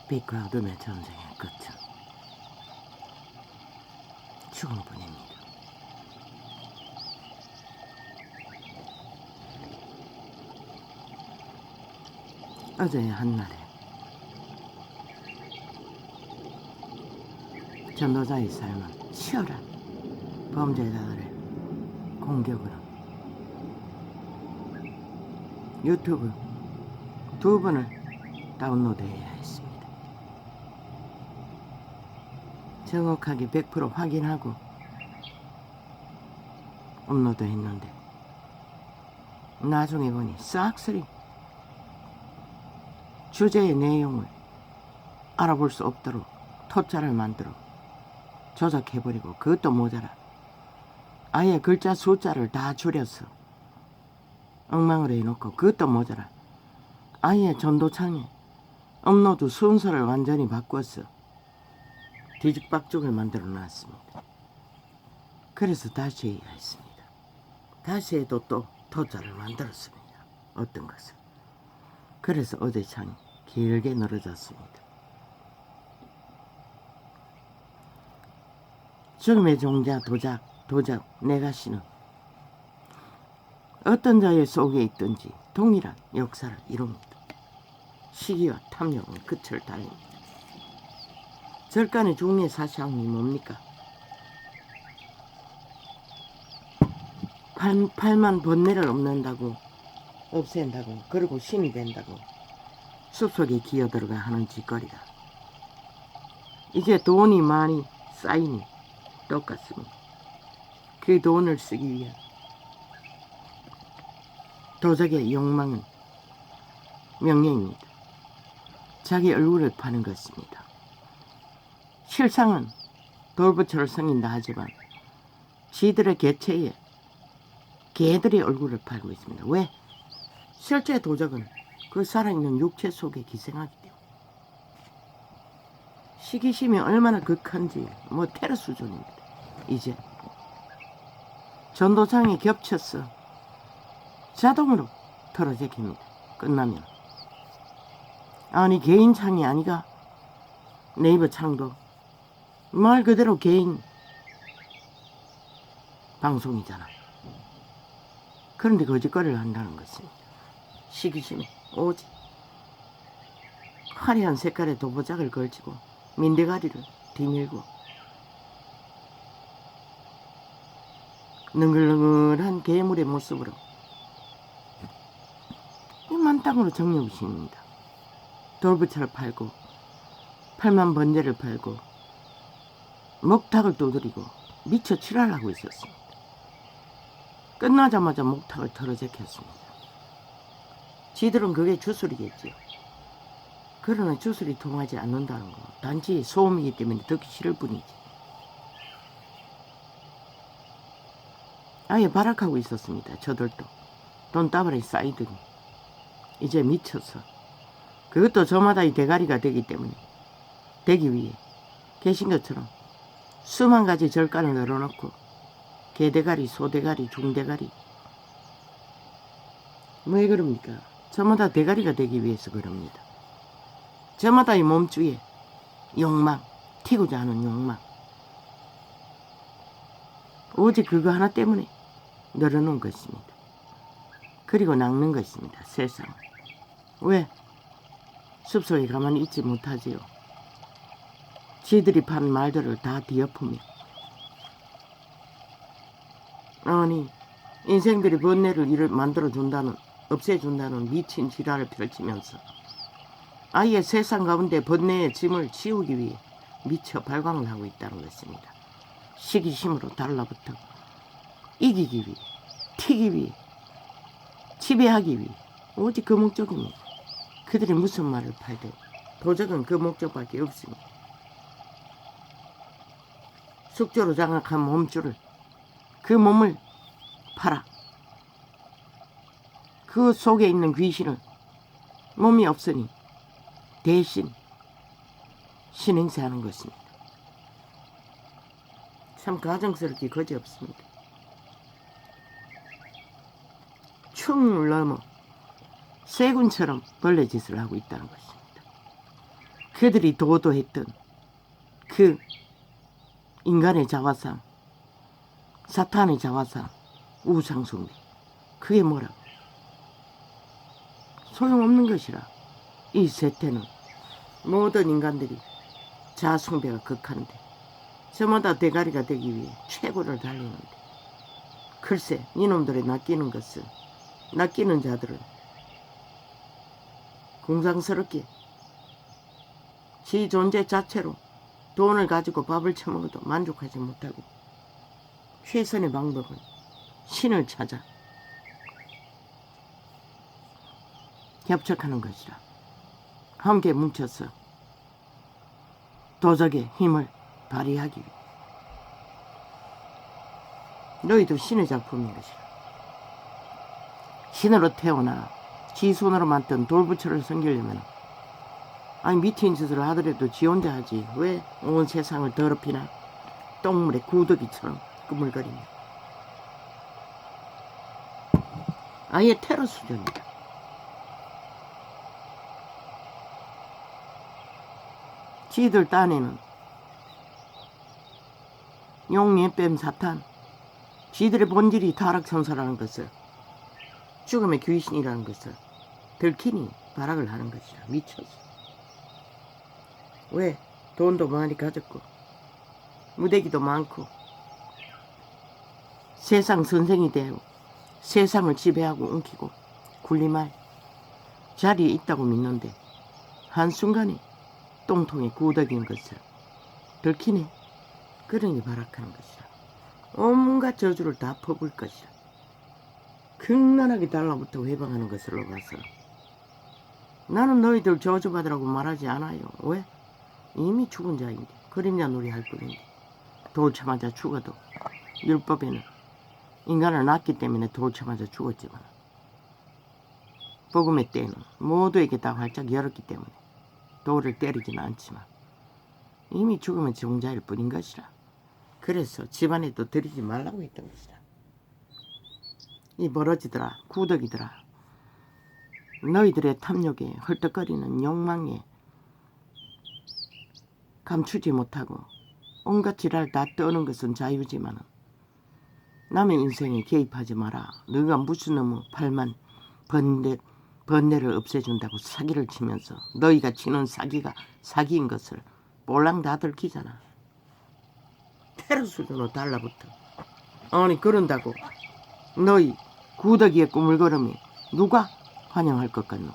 빛과 어둠의 전쟁의 끝은 죽음뿐입니다. 어제의 한날에 전도자의 삶은 치열한 범죄자들의 공격으로 유튜브 2번을 다운로드해야 했습니다. 정확하게 100% 확인하고 업로드했는데 나중에 보니 싹쓸이 주제의 내용을 알아볼 수 없도록 토자를 만들어 조작해버리고, 그것도 모자라 아예 글자 숫자를 다 줄여서 엉망을 해놓고, 그것도 모자라 아예 전도창에 업로드 순서를 완전히 바꿔서 뒤죽박죽을 만들어 놨습니다. 그래서 다시 해야 했습니다. 다시 해도 또 토자를 만들었습니다. 어떤 것을. 그래서 어제 창이 길게 늘어졌습니다. 죽음의 종자 도적 네가시는 어떤 자의 속에 있든지 동일한 역사를 이룹니다. 시기와 탐욕은 끝을 달립니다. 절간의 중의 사상이 뭡니까? 팔만 번뇌를 없앤다고 그리고 신이 된다고 숲속에 기어들어가 하는 짓거리다. 이제 돈이 많이 쌓이니 똑같습니다. 그 돈을 쓰기 위한 도적의 욕망은 명령입니다. 자기 얼굴을 파는 것입니다. 실상은 돌부처를 섬긴다 하지만 지들의 개체에 개들의 얼굴을 팔고 있습니다. 왜? 실제 도적은 그 살아있는 육체 속에 기생하기 때문에. 시기심이 얼마나 극한지 테러 수준입니다. 이제 전도창에 겹쳐서 자동으로 털어제깁니다. 끝나면. 아니 개인 창이 아니가? 네이버 창도 말 그대로 개인 방송이잖아. 그런데 거짓거리를 한다는 것입니다. 시기심에 오직 화려한 색깔의 도보작을 걸치고 민대가리를 뒤밀고 능글능글한 괴물의 모습으로 만땅으로 정력이십니다. 돌부처를 팔고 8만 번제를 팔고 목탁을 두드리고 미쳐 칠하려고 있었습니다. 끝나자마자 목탁을 털어제꼈습니다. 지들은 그게 주술이겠지요. 그러나 주술이 통하지 않는다는 거 단지 소음이기 때문에 듣기 싫을 뿐이지. 아예 발악하고 있었습니다. 저들도 돈다발에 쌓이더니 이제 미쳐서 그것도 저마다의 대가리가 되기 위해 계신 것처럼 수만 가지 절간을 늘어놓고 개대가리, 소대가리, 중대가리 왜 그럽니까? 저마다 대가리가 되기 위해서 그럽니다. 저마다의 몸주에 욕망, 튀고자 하는 욕망, 오직 그거 하나 때문에 늘어놓은 것입니다. 그리고 낚는 것입니다. 세상을. 왜? 숲속에 가만히 있지 못하지요. 지들이 판 말들을 다 뒤엎으며 아니 인생들이 번뇌를 만들어준다는, 없애준다는 미친 지랄을 펼치면서 아예 세상 가운데 번뇌의 짐을 지우기 위해 미쳐 발광을 하고 있다는 것입니다. 시기심으로 달라붙어 이기기 위해, 튀기 위해, 지배하기 위해 오직 그 목적입니다. 그들이 무슨 말을 팔든 도적은 그 목적밖에 없습니다. 숙주로 장악한 몸줄을, 그 몸을 팔아 그 속에 있는 귀신은 몸이 없으니 대신 신행세하는 것입니다. 참 가정스럽게 거지없습니다. 충을 넘어 세군처럼 벌레짓을 하고 있다는 것입니다. 그들이 도도했던 그 인간의 자화상, 사탄의 자화상, 우상숭배, 그게 뭐라? 소용없는 것이라. 이 세태는 모든 인간들이 자아숭배가 극한데 저마다 대가리가 되기 위해 최고를 달리는데, 글쎄 이놈들의 낚이는 것은, 낚이는 자들은 공상스럽게 지 존재 자체로 돈을 가지고 밥을 처먹어도 만족하지 못하고 최선의 방법은 신을 찾아 협착하는 것이라. 함께 뭉쳐서 도적의 힘을 발휘하기 위해. 너희도 신의 작품인 것이라. 신으로 태어나 지 손으로 만든 돌부처를 섬기려면, 아니 미친 짓을 하더라도 지 혼자 하지 왜 온 세상을 더럽히나? 똥물에 구더기처럼 꾸물거리며. 아예 테러 수준이다. 지들 딴에는 용예뱀 사탄, 지들의 본질이 타락천사라는 것을, 죽음의 귀신이라는 것을 들키니 발악을 하는 것이라. 미쳐서. 왜? 돈도 많이 가졌고 무대기도 많고 세상 선생이 되고 세상을 지배하고 엉키고 군림할 자리에 있다고 믿는데 한순간에 똥통에 구덕인 것을 들키네. 그러니 발악하는 것이라. 온갖 저주를 다 퍼볼 것이라. 극난하게 달라붙어 해방하는 것으로 봐서 나는 너희들 저주받으라고 말하지 않아요. 왜? 이미 죽은 자인데 그림자 놀이 할 뿐인데. 돌 쳐맞아 죽어도 율법에는 인간을 낳기 때문에 돌 쳐맞아 죽었지만 복음의 때에는 모두에게 다 활짝 열었기 때문에 돌을 때리지는 않지만 이미 죽으면 종자일 뿐인 것이라. 그래서 집안에도 들이지 말라고 했던 것이라. 이 멀어지더라 구덕이더라. 너희들의 탐욕에 헐떡거리는 욕망에 감추지 못하고 온갖 지랄 다 떠는 것은 자유지만은 남의 인생에 개입하지 마라. 너가 무슨 놈의 팔만 번뇌를 없애준다고 사기를 치면서 너희가 치는 사기가 사기인 것을 몰랑 다 들키잖아. 테러 수준으로 달라붙어. 아니 그런다고 너희 구더기의 꾸물거름이 누가 환영할 것 같노?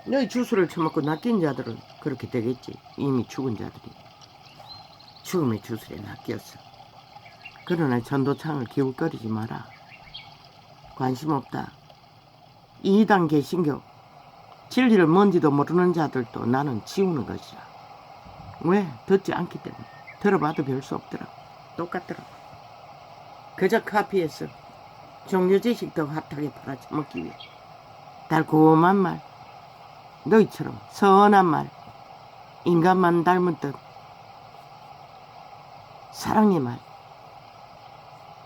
너희 주술을 처먹고 낚인 자들은 그렇게 되겠지. 이미 죽은 자들이 죽음의 주술에 낚였어. 그러나 전도창을 기울거리지 마라. 관심 없다. 이단 개신교 진리를 뭔지도 모르는 자들도 나는 지우는 것이라. 왜? 듣지 않기 때문에. 들어봐도 별 수 없더라. 똑같더라. 그저 카피해서 종교 지식도 핫하게 팔아먹기 위해 달콤한 말, 너희처럼 선한 말, 인간만 닮은 듯 사랑의 말,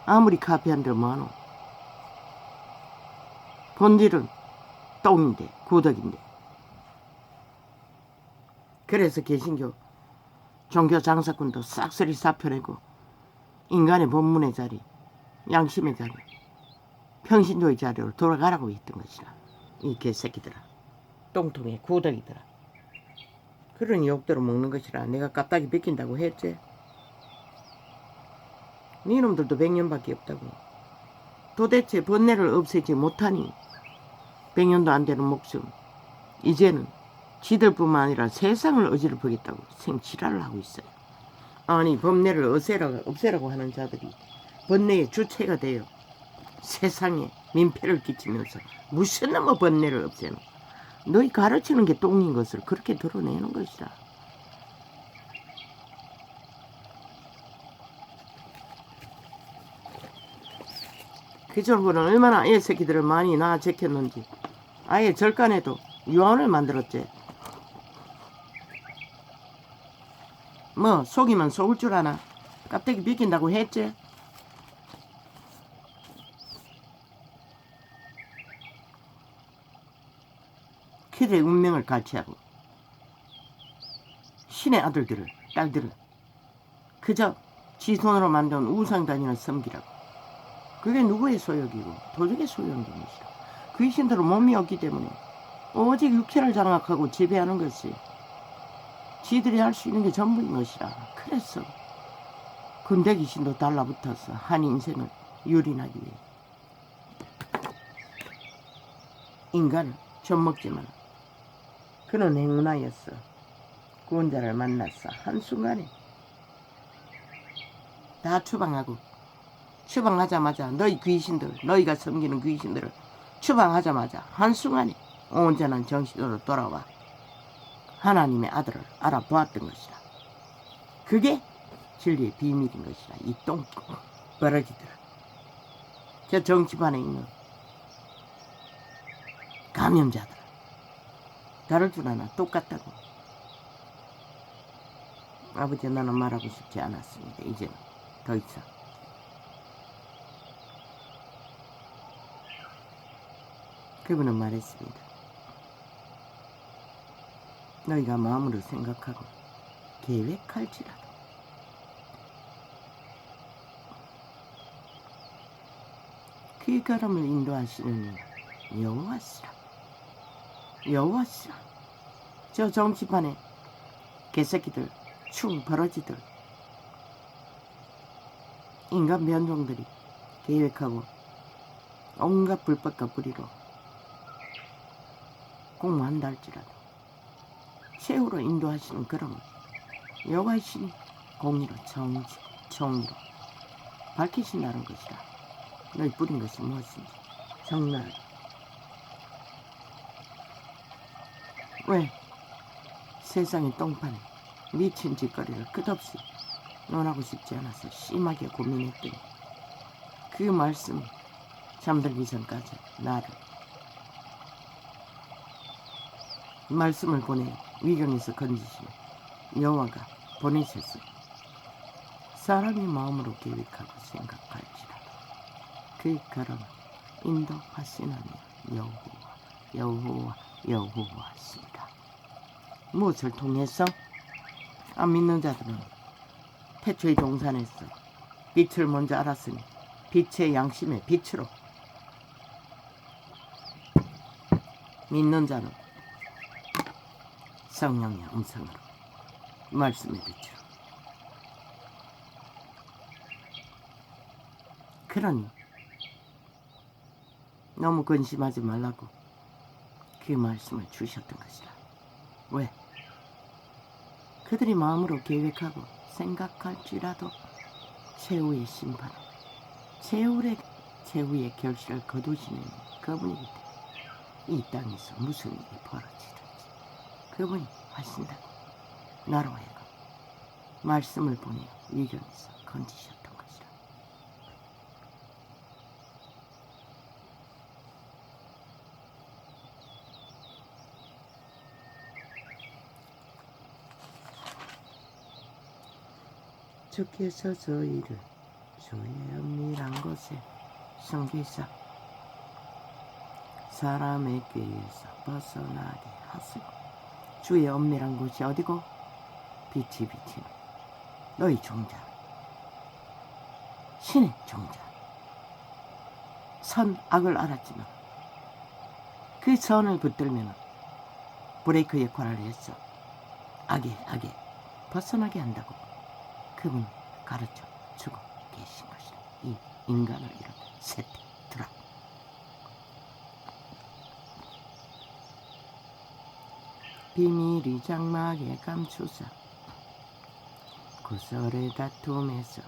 아무리 카피한들 뭐하노? 본질은 똥인데 구덕인데. 그래서 개신교 종교 장사꾼도 싹쓸이 사표내고 인간의 본문의 자리, 양심의 자리, 평신도의 자리로 돌아가라고 했던 것이라. 이 개새끼들아, 똥통에 구덕이더라. 그러니 욕대로 먹는 것이라. 내가 까딱이 베낀다고 했지. 니놈들도 100년밖에 없다고. 도대체 번뇌를 없애지 못하니 100년도 안 되는 목숨 이제는 지들뿐만 아니라 세상을 어지럽히겠다고 생지랄을 하고 있어요. 아니 번뇌를 없애라고 하는 자들이 번뇌의 주체가 되어 세상에 민폐를 끼치면서 무슨 놈의 번뇌를 없애노? 너희 가르치는 게 똥인 것을 그렇게 드러내는 것이라. 그 정도는 얼마나 애새끼들을 많이 낳아 제꼈는지. 아예 절간에도 유언을 만들었지. 뭐 속이면 속을 줄 아나? 깍대기 비킨다고 했지. 필의 운명을 갈취하고 신의 아들들을 딸들을 그저 지 손으로 만든 우상단이나 섬기라고. 그게 누구의 소욕이고 도적의 소욕인 것이다. 귀신들은 몸이 없기 때문에 오직 육체를 장악하고 지배하는 것이 지들이 할 수 있는 게 전부인 것이라. 그래서 군대 귀신도 달라붙어서 한 인생을 유린하기 위해 인간을 젖먹지만 그는 행운하였어. 구원자를 만났어. 한순간에 다 추방하고, 추방하자마자 너희 귀신들, 너희가 섬기는 귀신들을 추방하자마자 한순간에 온전한 정신으로 돌아와 하나님의 아들을 알아보았던 것이다. 그게 진리의 비밀인 것이다. 이 똥꼬 버러지들, 저 정치판에 있는 감염자들, 다를 줄 아나 똑같다고. 아버지, 나는 말하고 싶지 않았습니다. 이제는 더 이상. 그분은 말했습니다. 너희가 마음으로 생각하고 계획할지라도 그 걸음을 인도하시는 여호와시라. 여호와시라. 저 정치판에 개새끼들, 충 버러지들, 인간 변종들이 계획하고 온갖 불법과 불의로 공모한다 할지라도 최후로 인도하시는 그런 여호와의 신이 공의로 정의로 밝히신다는 것이다. 너희 뿌린 것이 무엇인지 정말. 왜 세상의 똥판에 미친 짓거리를 끝없이 논하고 싶지 않아서 심하게 고민했더니 그 말씀이 잠들기 전까지 나를 말씀을 보내 위경에서 건지시는 여호와가 보내셨어. 사람이 마음으로 계획하고 생각할지라도 그 걸음을 인도하시는 여호와시다. 무엇을 통해서? 안 믿는 자들은 태초의 동산에서 빛을 먼저 알았으니 빛의 양심의 빛으로, 믿는 자는 성령의 음성으로, 말씀의 빛으로. 그러니 너무 근심하지 말라고 그 말씀을 주셨던 것이다. 왜? 그들이 마음으로 계획하고 생각할지라도 최후의 심판, 최후의 결실을 거두시는 그분이기 때문에 이 땅에서 무슨 일이 벌어지든지 그분이 하신다고 나로 하여금 말씀을 보내 위경에서 건지셨던 것이다. 주께서 저희를 주의 은밀한 곳에 숨기사 사람의 꾀에서 벗어나게 하시고. 주의 은밀한 곳이 어디고? 빛이 비치는 너희 종자, 신의 종자. 선악을 알았지만 그 선을 붙들면 브레이크 역할을 해서 악에 벗어나게 한다고 그분 가르쳐 주고 계신 것이다. 이 인간을 이런 세태 드라. 비밀이 장막에 감추사 구설의 다툼에서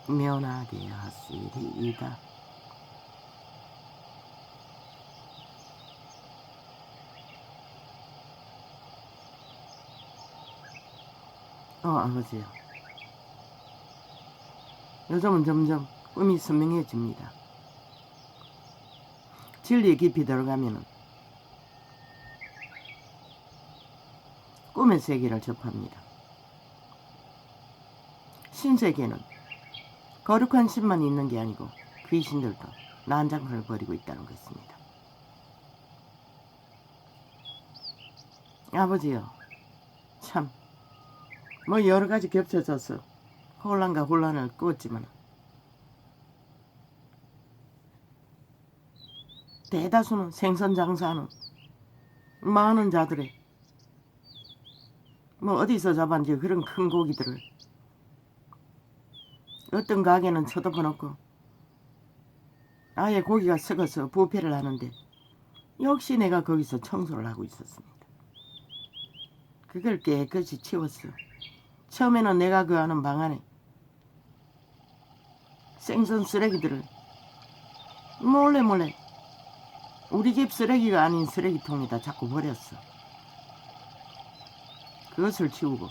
면하게 하시리이다. 아버지요. 요즘은 점점 꿈이 선명해집니다. 진리에 깊이 들어가면은 꿈의 세계를 접합니다. 신세계는 거룩한 신만 있는 게 아니고 귀신들도 난장판을 벌이고 있다는 것입니다. 아버지요, 참, 뭐 여러 가지 겹쳐져서 혼란과 혼란을 끄었지만 대다수는 생선 장사하는 많은 자들의 뭐 어디서 잡았는지 그런 큰 고기들을 어떤 가게는 쳐다보놓고 아예 고기가 썩어서 부패를 하는데 역시 내가 거기서 청소를 하고 있었습니다. 그걸 깨끗이 치웠어. 처음에는 내가 그 하는 방 안에 생선 쓰레기들을 몰래 우리 집 쓰레기가 아닌 쓰레기통에다 자꾸 버렸어. 그것을 치우고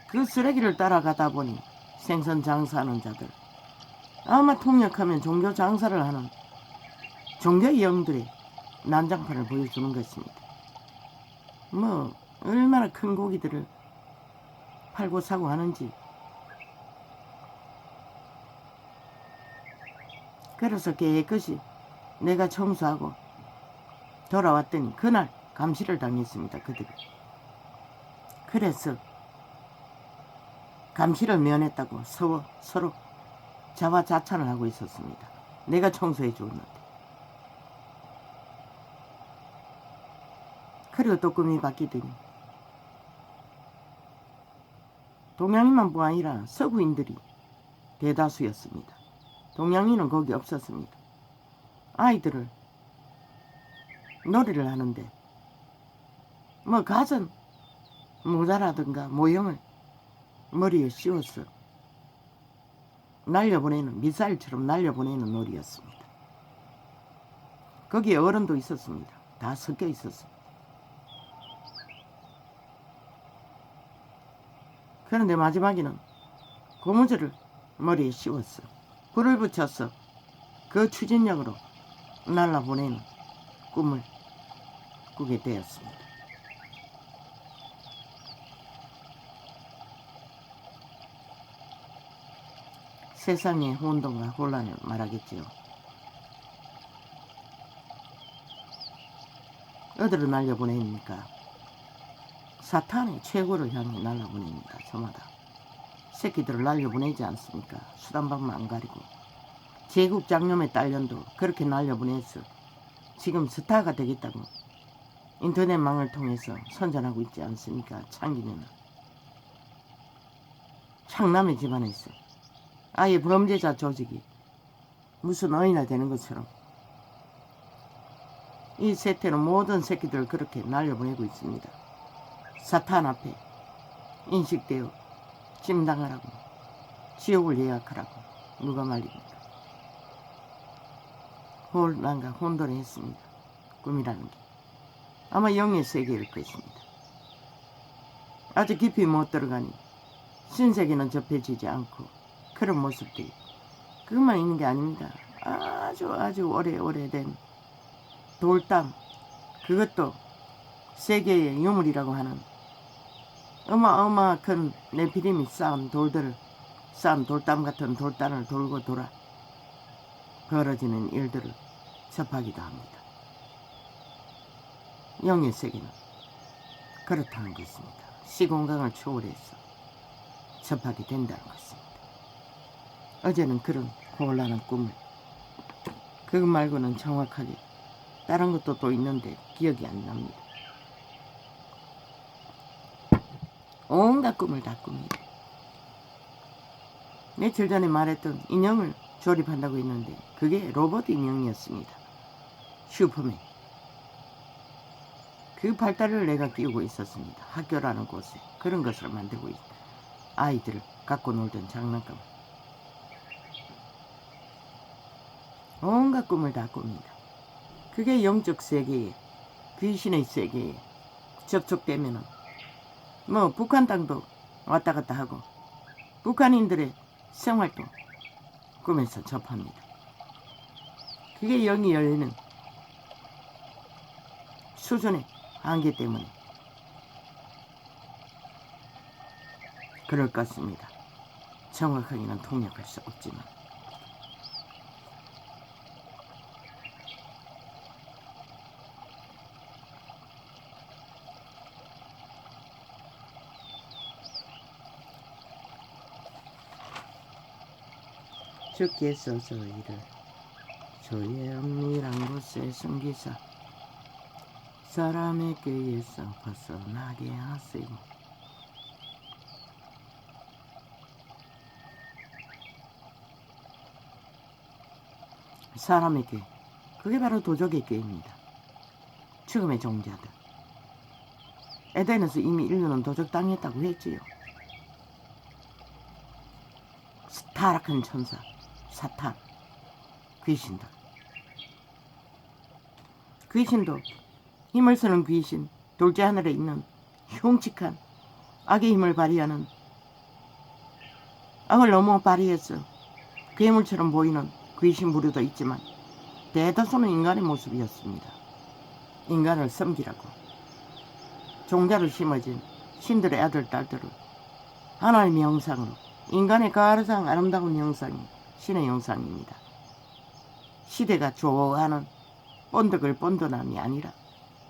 그 쓰레기를 따라가다 보니 생선 장사하는 자들, 아마 통역하면 종교 장사를 하는 종교의 영들의 난장판을 보여주는 것입니다. 뭐 얼마나 큰 고기들을 팔고 사고 하는지. 그래서 깨끗이 내가 청소하고 돌아왔더니 그날 감시를 당했습니다. 그들이. 그래서 감시를 면했다고 서로 자화자찬을 하고 있었습니다. 내가 청소해 줬는데. 그리고 또 꿈이 바뀌더니 동양인만뿐 아니라 서구인들이 대다수였습니다. 동양인은 거기 없었습니다. 아이들을 놀이를 하는데 뭐 가전 모자라든가 모형을 머리에 씌워서 날려보내는, 미사일처럼 날려보내는 놀이였습니다. 거기에 어른도 있었습니다. 다 섞여 있었습니다. 그런데 마지막에는 고무줄을 머리에 씌웠어. 불을 붙여서 그 추진력으로 날라보내는 꿈을 꾸게 되었습니다. 세상의 혼돈과 혼란을 말하겠지요. 어디로 날려보냅니까? 사탄의 최고를 향해 날려보냅니다. 저마다. 새끼들을 날려보내지 않습니까? 수단방만 안 가리고. 제국 장놈의 딸년도 그렇게 날려보내서 지금 스타가 되겠다고 인터넷망을 통해서 선전하고 있지 않습니까? 창기는 창남의 집안에서 아예 범죄자 조직이 무슨 어이나 되는 것처럼 이 세태는 모든 새끼들을 그렇게 날려보내고 있습니다. 사탄 앞에 인식되어 짐당하라고, 지옥을 예약하라고 누가 말립니까? 혼란과 혼돈을 했습니다. 꿈이라는 게 아마 영의 세계일 것입니다. 아주 깊이 못 들어가니 신세계는 접해지지 않고 그런 모습들이 그것만 있는 게 아닙니다. 아주 오래된 돌담, 그것도 세계의 유물이라고 하는 어마어마한 네피림이 쌓은 돌담 같은 돌단을 돌고 돌아 벌어지는 일들을 접하기도 합니다. 영의 세계는 그렇다는 것입니다. 시공간을 초월해서 접하게 된다는 것입니다. 어제는 그런 곤란한 꿈을, 그것 말고는 정확하게 다른 것도 또 있는데 기억이 안 납니다. 온갖 꿈을 다 꿉니다. 며칠 전에 말했던 인형을 조립한다고 했는데 그게 로봇 인형이었습니다. 슈퍼맨. 그 발달을 내가 끼우고 있었습니다. 학교라는 곳에 그런 것을 만들고 있다. 아이들을 갖고 놀던 장난감. 온갖 꿈을 다 꿉니다. 그게 영적 세계에, 귀신의 세계에 접촉되면은 뭐 북한 땅도 왔다 갔다 하고 북한인들의 생활도 꿈에서 접합니다. 그게 영이 열리는 수준의 한계 때문에 그럴 것 같습니다. 정확하게는 통역할 수 없지만 주께서서 이를 주의 엄밀한 곳에 숨기사 사람의 꾀에서 벗어나게 하시고 사람의 꾀, 그게 바로 도적의 꾀입니다. 죽음의 종자들. 에덴에서 이미 인류는 도적당했다고 했지요. 타락한 천사, 사탄, 귀신들. 귀신도 힘을 쓰는 귀신, 둘째 하늘에 있는 흉측한 악의 힘을 발휘하는, 악을 너무 발휘해서 괴물처럼 보이는 귀신 부류도 있지만 대다수는 인간의 모습이었습니다. 인간을 섬기라고 종자를 심어진 신들의 아들 딸들을 하나님의 형상으로, 인간의 가장 아름다운 형상이 신의 형상입니다. 시대가 좋아하는 본득을 본드남이 아니라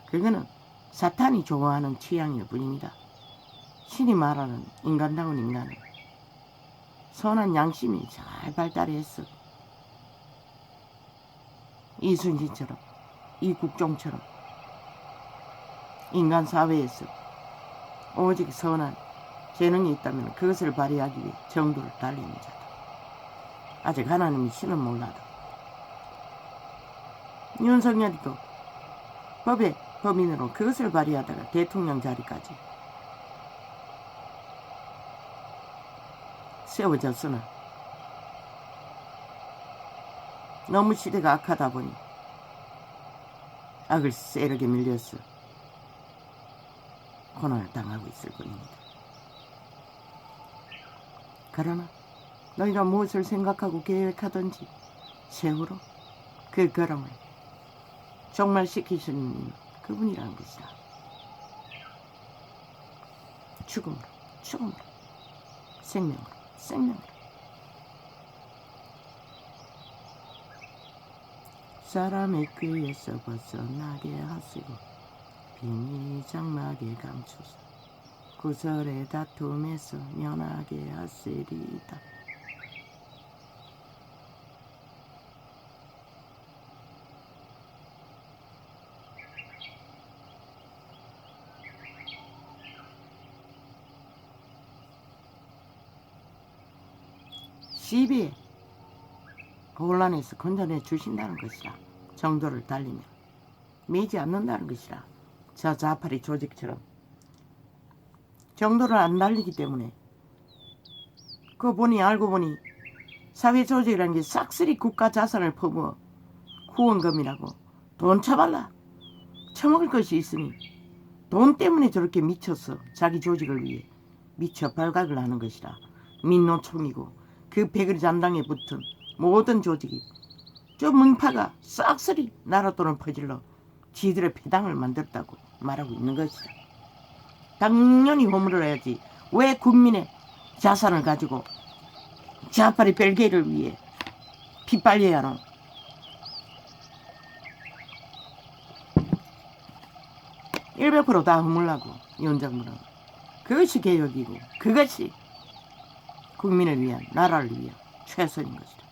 그거는 사탄이 좋아하는 취향일 뿐입니다. 신이 말하는 인간다운 인간은 선한 양심이 잘 발달했어. 이순신처럼, 이국종처럼 인간 사회에서 오직 선한 재능이 있다면 그것을 발휘하기 위해 정도를 달리는 자다. 아직 하나님이 신은 몰라도 윤석열이도 법의 범인으로 그것을 발휘하다가 대통령 자리까지 세워졌으나 너무 시대가 악하다 보니 악을 세르게 밀려서 고난을 당하고 있을 뿐입니다. 그러나 너희가 무엇을 생각하고 계획하든지 세월호 그 걸음을 정말 시키시는 그분이라는 것이다. 죽음으로, 죽음으로, 생명으로, 생명으로. 사람의 꾀에서 벗어나게 하시고 비밀 장막에 감추사 구설의 다툼에서 면하게 하시리이다. 시비에 곤란에서 건져내 주신다는 것이라. 정도를 달리면 매지 않는다는 것이라. 저 자파리 조직처럼 정도를 안 달리기 때문에 그 보니 알고 보니 사회조직이라는 게 싹쓸이 국가 자산을 퍼부어 후원금이라고 돈 차발라 처먹을 것이 있으니 돈 때문에 저렇게 미쳐서 자기 조직을 위해 미쳐 발각을 하는 것이라. 민노총이고 그 백의 잔당에 붙은 모든 조직이 저 문파가 싹쓸이 나라 돈을 퍼질러 지들의 패당을 만들었다고 말하고 있는 것이다. 당연히 허물을 해야지. 왜 국민의 자산을 가지고 자파리 벨게를 위해 핏발려야 하노? (100% 다 허물라고 연장물은. 그것이 개혁이고 그것이 국민을 위한, 나라를 위한 최선인 것이다.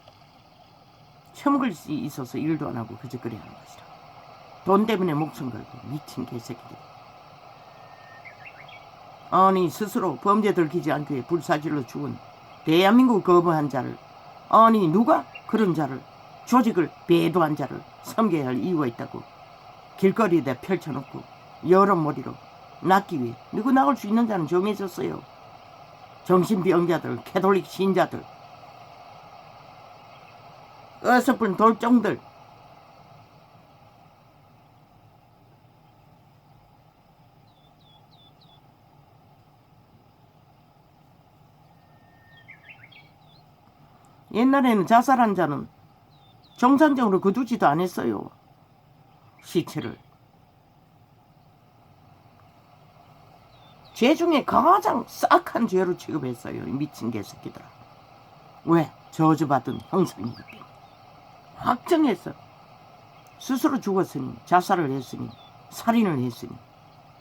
처먹을 수 있어서 일도 안 하고 그저 그래 하는 것이다. 돈 때문에 목숨 걸고 미친 개새끼들. 아니 스스로 범죄 들키지 않기 위해 불사질로 죽은 대한민국 거부한 자를, 아니 누가 그런 자를, 조직을 배도한 자를 섬겨야 할 이유가 있다고 길거리에다 펼쳐놓고 여론몰이로 낚기 위해 누구 나올 수 있는 자는 정해졌어요. 정신병자들, 캐톨릭 신자들, 어설픈 돌종들. 옛날에는 자살한 자는 정상적으로 거두지도 않았어요. 시체를. 죄 중에 가장 싹한 죄로 취급했어요. 미친 개새끼들아. 왜? 저주받은 형상이기 때문에. 확정해서 스스로 죽었으니, 자살을 했으니, 살인을 했으니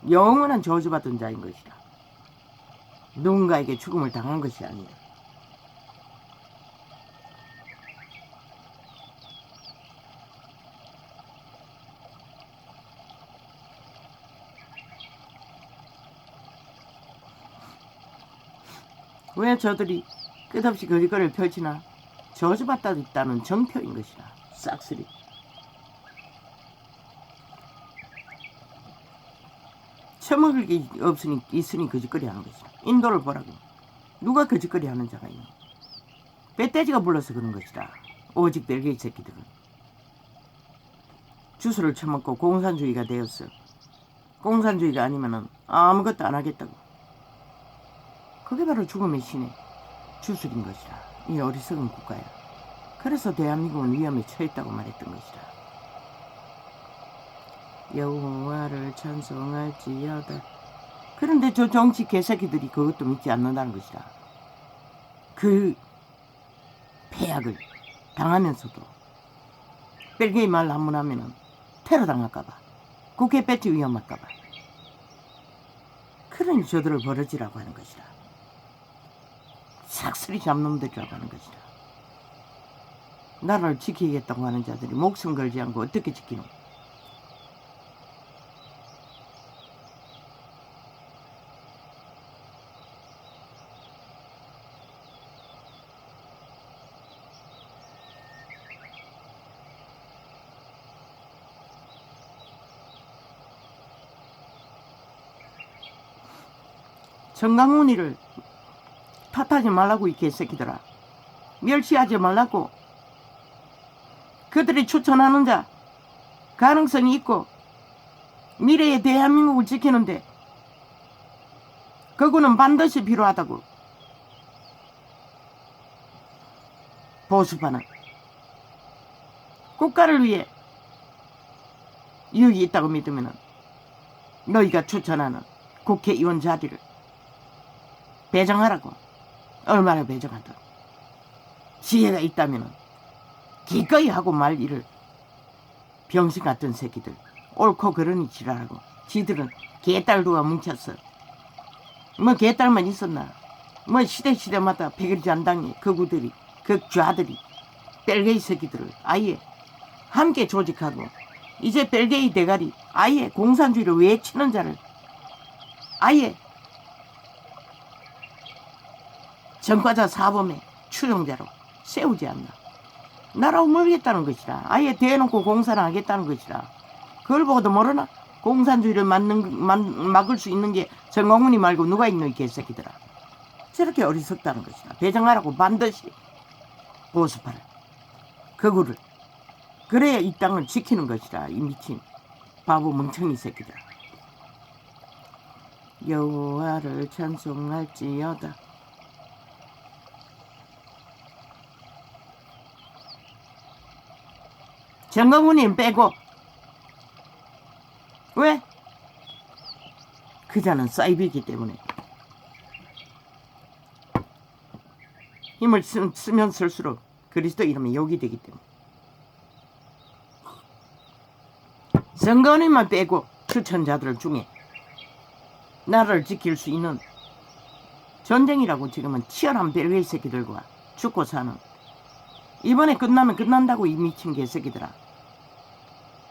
영원한 저주받은 자인 것이다. 누군가에게 죽음을 당한 것이 아니라. 왜 저들이 끝없이 거짓거리를 펼치나? 저주받다 있다는 정표인 것이라. 싹쓸이. 처먹을 게 있으니 거짓거리 하는 것이다. 인도를 보라고. 누가 거짓거리 하는 자가 있나? 배떼지가 불러서 그런 것이다. 오직 벨기에 새끼들은. 주스를 처먹고 공산주의가 되었어. 공산주의가 아니면은 아무것도 안 하겠다고. 그게 바로 죽음의 신의 주술인 것이다. 이 어리석은 국가야. 그래서 대한민국은 위험에 처했다고 말했던 것이다. 여호와를 찬송할지어다. 그런데 저 정치 개새끼들이 그것도 믿지 않는다는 것이다. 그 폐악을 당하면서도 벨기에 말 한번 하면은 테러 당할까봐, 국회 배치 위험할까봐. 그러니 저들을 버려지라고 하는 것이다. 삭슬이 잡놈들이라고 하는 것이다. 나라를 지키겠다고 하는 자들이 목숨 걸지 않고 어떻게 지키노? 정강훈이를 탓하지 말라고 이 개새끼들아. 멸시하지 말라고. 그들이 추천하는 자 가능성이 있고 미래의 대한민국을 지키는데 그거는 반드시 필요하다고. 보수파는 국가를 위해 이익이 있다고 믿으면 너희가 추천하는 국회의원 자리를 배정하라고. 얼마나 배정하든 지혜가 있다면 기꺼이 하고 말 일을. 병신 같은 새끼들 옳고 그러니 지랄하고. 지들은 개딸도가 뭉쳤어. 뭐 개딸만 있었나. 뭐 시대마다 백일잔당의 극우들이 극좌들이 벨게이 새끼들을 아예 함께 조직하고 이제 벨게이 대가리 아예 공산주의를 외치는 자를 아예 전과자 사범의 추종자로 세우지 않나. 나라고 멀겠다는 것이라. 아예 대놓고 공산을 하겠다는 것이라. 그걸 보고도 모르나? 공산주의를 막을 수 있는 게 정광훈이 말고 누가 있노 이 개새끼들아. 저렇게 어리석다는 것이라. 배정하라고. 반드시 보수파를 극우를. 그래야 이 땅을 지키는 것이라. 이 미친 바보 멍청이 새끼들아. 여호와를 찬송할지어다. 정강훈님 빼고. 왜? 그자는 사이비이기 때문에. 힘을 쓰면 쓸수록 그리스도 이름에 욕이 되기 때문에. 정강훈님만 빼고 추천자들 중에 나라를 지킬 수 있는 전쟁이라고 지금은 치열한 벨기에 새끼들과 죽고 사는. 이번에 끝나면 끝난다고 이 미친 개새끼들아.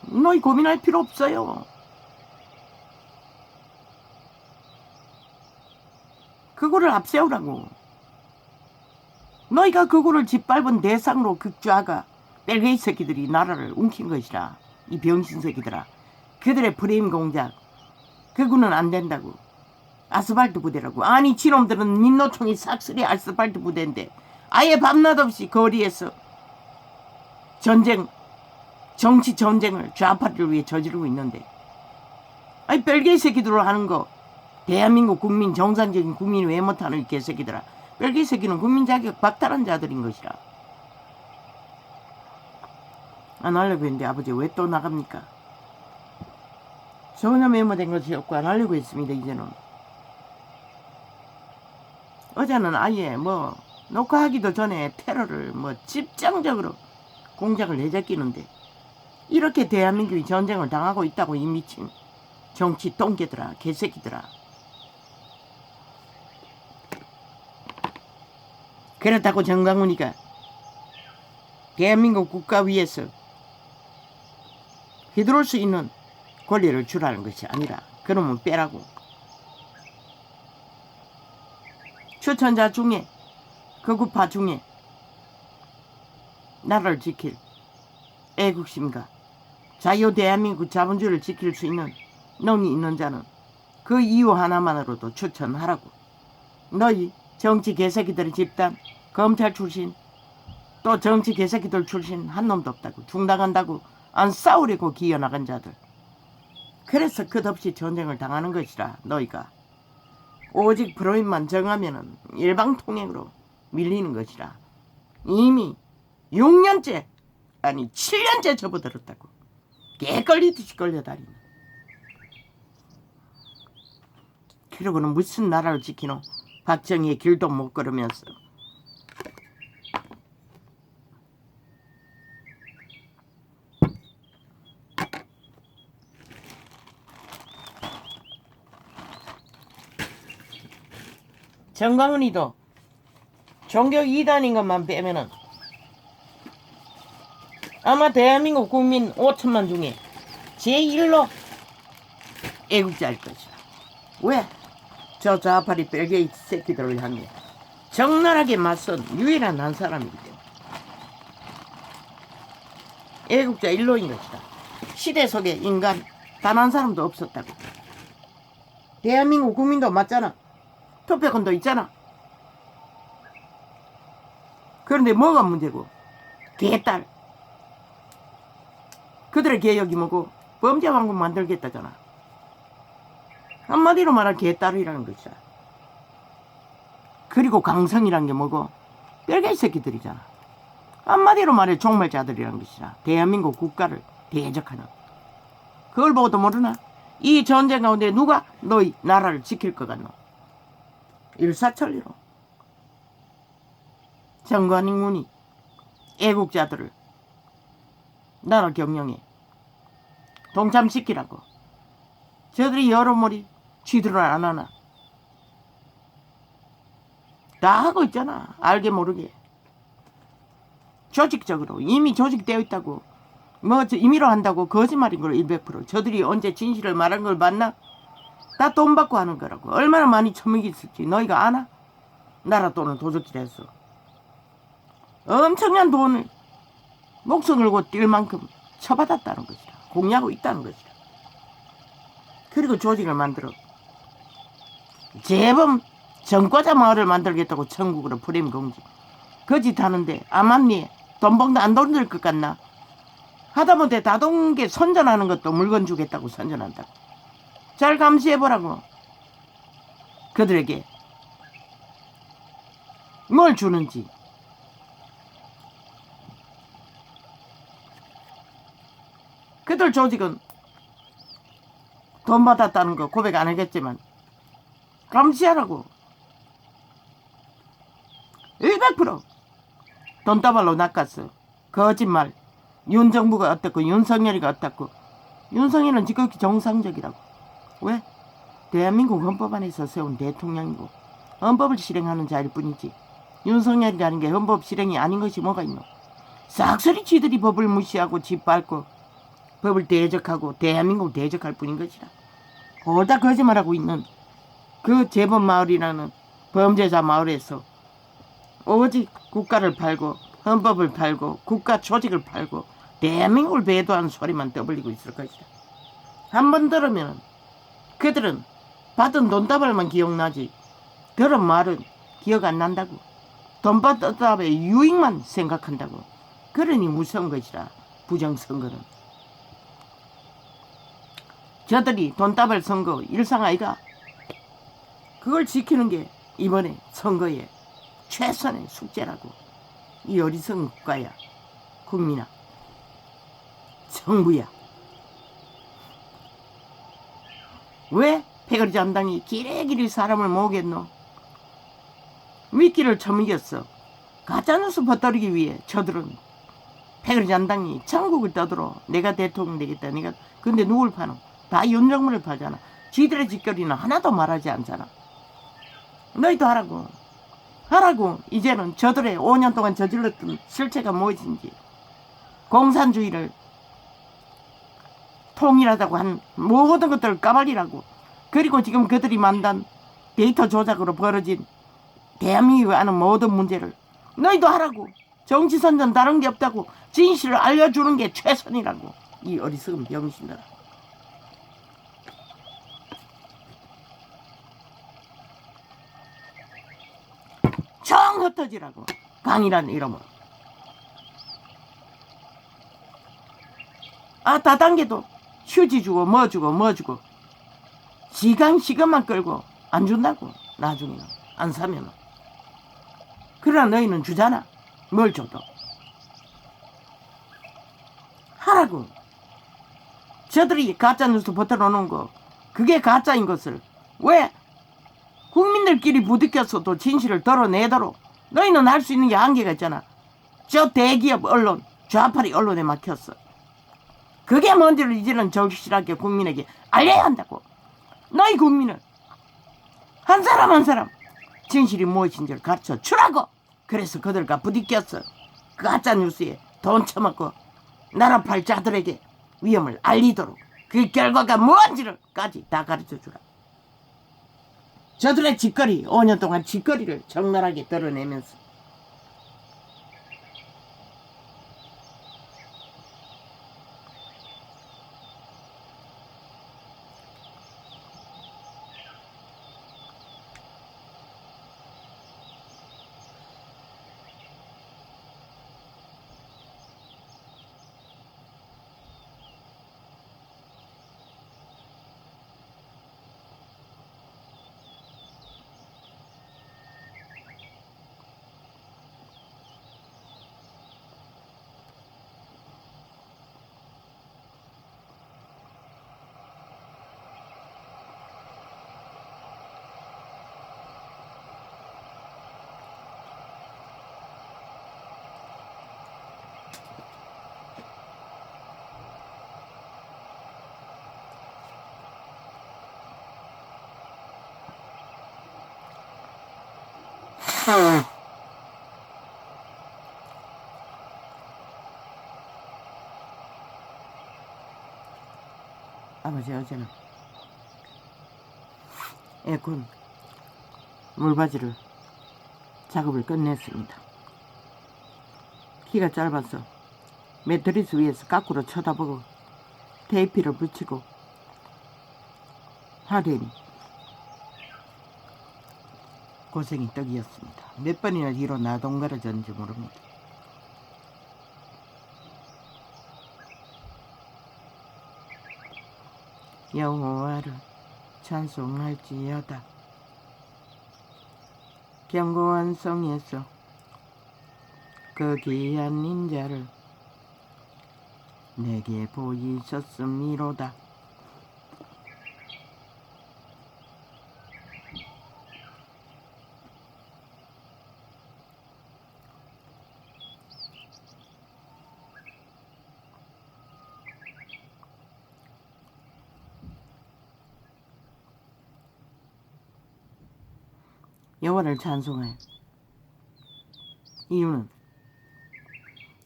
너희 고민할 필요 없어요. 그거를 앞세우라고. 너희가 그거를 짓밟은 대상으로 극좌가 벨게이 새끼들이 나라를 움킨 것이라. 이 병신 새끼들아. 그들의 프레임 공작. 그거는 안 된다고. 아스팔트 부대라고. 아니 지놈들은 민노총이 삭슬이 아스팔트 부대인데 아예 밤낮 없이 거리에서 전쟁, 정치 전쟁을 좌파를 위해 저지르고 있는데, 아니 벨기에 새끼들로 하는 거 대한민국 국민, 정상적인 국민이 왜 못하는 이 개새끼들아. 벨기에 새끼는 국민 자격 박탈한 자들인 것이라. 안 하려고 했는데 아버지 왜 또 나갑니까? 전혀 메모된 것이 없고 안 하려고 했습니다. 이제는. 어제는 아예 뭐 녹화하기도 전에 테러를 뭐 집중적으로 공작을 내제끼는데, 이렇게 대한민국이 전쟁을 당하고 있다고 이 미친 정치 똥개들아, 개새끼들아. 그렇다고 정강훈이가 대한민국 국가 위에서 휘두를 수 있는 권리를 주라는 것이 아니라 그러면 빼라고. 추천자 중에 극우파 중에 나라를 지킬 애국심과 자유 대한민국 자본주의를 지킬 수 있는 능이 있는 자는 그 이유 하나만으로도 추천하라고. 너희 정치 개새끼들의 집단, 검찰 출신, 또 정치 개새끼들 출신 한 놈도 없다고. 중당한다고 안 싸우려고 기어나간 자들. 그래서 끝없이 전쟁을 당하는 것이라. 너희가 오직 프로인만 정하면은 일방통행으로 밀리는 것이라. 이미 6년째 아니 7년째 접어들었다고. 개 걸리듯이 걸려다니네. 그러고는 무슨 나라를 지키노? 박정희의 길도 못 걸으면서. 정광훈이도 종교 이단인 것만 빼면은 아마 대한민국 국민 5천만 중에 제1로 애국자일 것이다. 왜? 저 좌파리 벨게이 새끼들을 향해 적나라하게 맞선 유일한 한 사람이기 때문에 애국자 1로인 것이다. 시대 속에 인간 단 한 사람도 없었다고. 대한민국 국민도 맞잖아. 투표권도 있잖아. 그런데 뭐가 문제고? 개딸. 그들의 개혁이 뭐고? 범죄왕국 만들겠다잖아. 한마디로 말하면 개딸이라는 것이야. 그리고 강성이란 게 뭐고? 뼈개 새끼들이잖아. 한마디로 말해 종말자들이라는 것이야. 대한민국 국가를 대적하는. 그걸 보고도 모르나? 이 전쟁 가운데 누가 너희 나라를 지킬 것 같노? 일사천리로 정관인군이 애국자들을 나라 경영에 동참시키라고. 저들이 여러모리 쥐들은 안 하나? 다 하고 있잖아. 알게 모르게. 조직적으로 이미 조직되어 있다고. 뭐 임의로 한다고 거짓말인 걸 100%. 저들이 언제 진실을 말한 걸 봤나? 다 돈 받고 하는 거라고. 얼마나 많이 처먹이 있을지 너희가 아나? 나라 돈을 도둑질해서 엄청난 돈을 목숨 걸고 뛸 만큼 쳐받았다는 것이다. 공유하고 있다는 것이다. 그리고 조직을 만들어 재범 전과자 마을을 만들겠다고 천국으로 프레임 공지. 그 짓 하는데 아맙니? 돈봉도 안 돈들 것 같나? 하다못해 다동계 선전하는 것도 물건 주겠다고 선전한다고. 잘 감시해보라고. 그들에게 뭘 주는지. 그들 조직은 돈 받았다는 거 고백 안 하겠지만 감시하라고. 100% 돈다발로 낚았어. 거짓말. 윤 정부가 어떻고 윤석열이가 어떻고. 윤석열은 지극히 정상적이라고. 왜? 대한민국 헌법 안에서 세운 대통령이고 헌법을 실행하는 자일 뿐이지. 윤석열이라는 게 헌법 실행이 아닌 것이 뭐가 있노? 싹쓸이 쥐들이 법을 무시하고 짓밟고 법을 대적하고 대한민국을 대적할 뿐인 것이라. 홀다 거짓말하고 있는 그 재범마을이라는 범죄자 마을에서 오직 국가를 팔고 헌법을 팔고 국가 조직을 팔고 대한민국을 배도하는 소리만 떠벌리고 있을 것이다. 한 번 들으면 그들은 받은 돈다발만 기억나지 들은 말은 기억 안 난다고. 돈 받은 답의 유익만 생각한다고. 그러니 무서운 것이라. 부정선거는 저들이 돈다발 선거 일상 아이가. 그걸 지키는 게 이번에 선거의 최선의 숙제라고. 이 어리석은 국가야. 국민아. 정부야. 왜 패거리 잠당이 길이길이 사람을 모으겠노? 미끼를 처먹였어. 가짜뉴스 퍼뜨리기 위해 저들은 패거리 잠당이 천국을 떠들어. 내가 대통령 되겠다. 내가. 근데 누굴 파노? 다 윤정문을 파잖아. 지들의 짓거리는 하나도 말하지 않잖아. 너희도 하라고. 하라고. 이제는 저들의 5년 동안 저질렀던 실체가 무엇인지. 공산주의를 통일하다고 한 모든 것들을 까발리라고. 그리고 지금 그들이 만든 데이터 조작으로 벌어진 대한민국이 아는 모든 문제를 너희도 하라고. 정치선전 다른 게 없다고. 진실을 알려주는 게 최선이라고. 이 어리석은 병신들아. 정 흩어지라고. 강이라는 이름으로. 다단계도 휴지 주고 뭐 주고 시간만 끌고 안 준다고. 나중에는 안 사면은. 그러나 너희는 주잖아. 뭘 줘도. 하라고. 저들이 가짜뉴스 버텨놓는 거 그게 가짜인 것을 왜 국민들끼리 부딪혀서도 진실을 드러내도록 너희는 할 수 있는 게 한계가 있잖아. 저 대기업 언론 좌파리 언론에 막혔어. 그게 뭔지를 이제는 절실하게 국민에게 알려야 한다고. 너희 국민은 한 사람 한 사람 진실이 무엇인지를 가르쳐 주라고. 그래서 그들과 부딪혔어. 그 가짜뉴스에 돈 처먹고 나라 팔자들에게 위험을 알리도록 그 결과가 뭔지를까지 다 가르쳐 주라. 저들의 짓거리 5년 동안 짓거리를 적나라하게 드러내면서 아버지 어제는 에어컨 물바지를 작업을 끝냈습니다. 키가 짧아서 매트리스 위에서 거꾸로 쳐다보고 테이프를 붙이고 하려니 고생이 떡이었습니다. 몇 번이나 뒤로 나동거려졌는지 모릅니다. 여호와를 찬송할지어다. 견고한 성에서 그 귀한 인자를 내게 보이셨음이로다. 여호와를 찬송할 이유는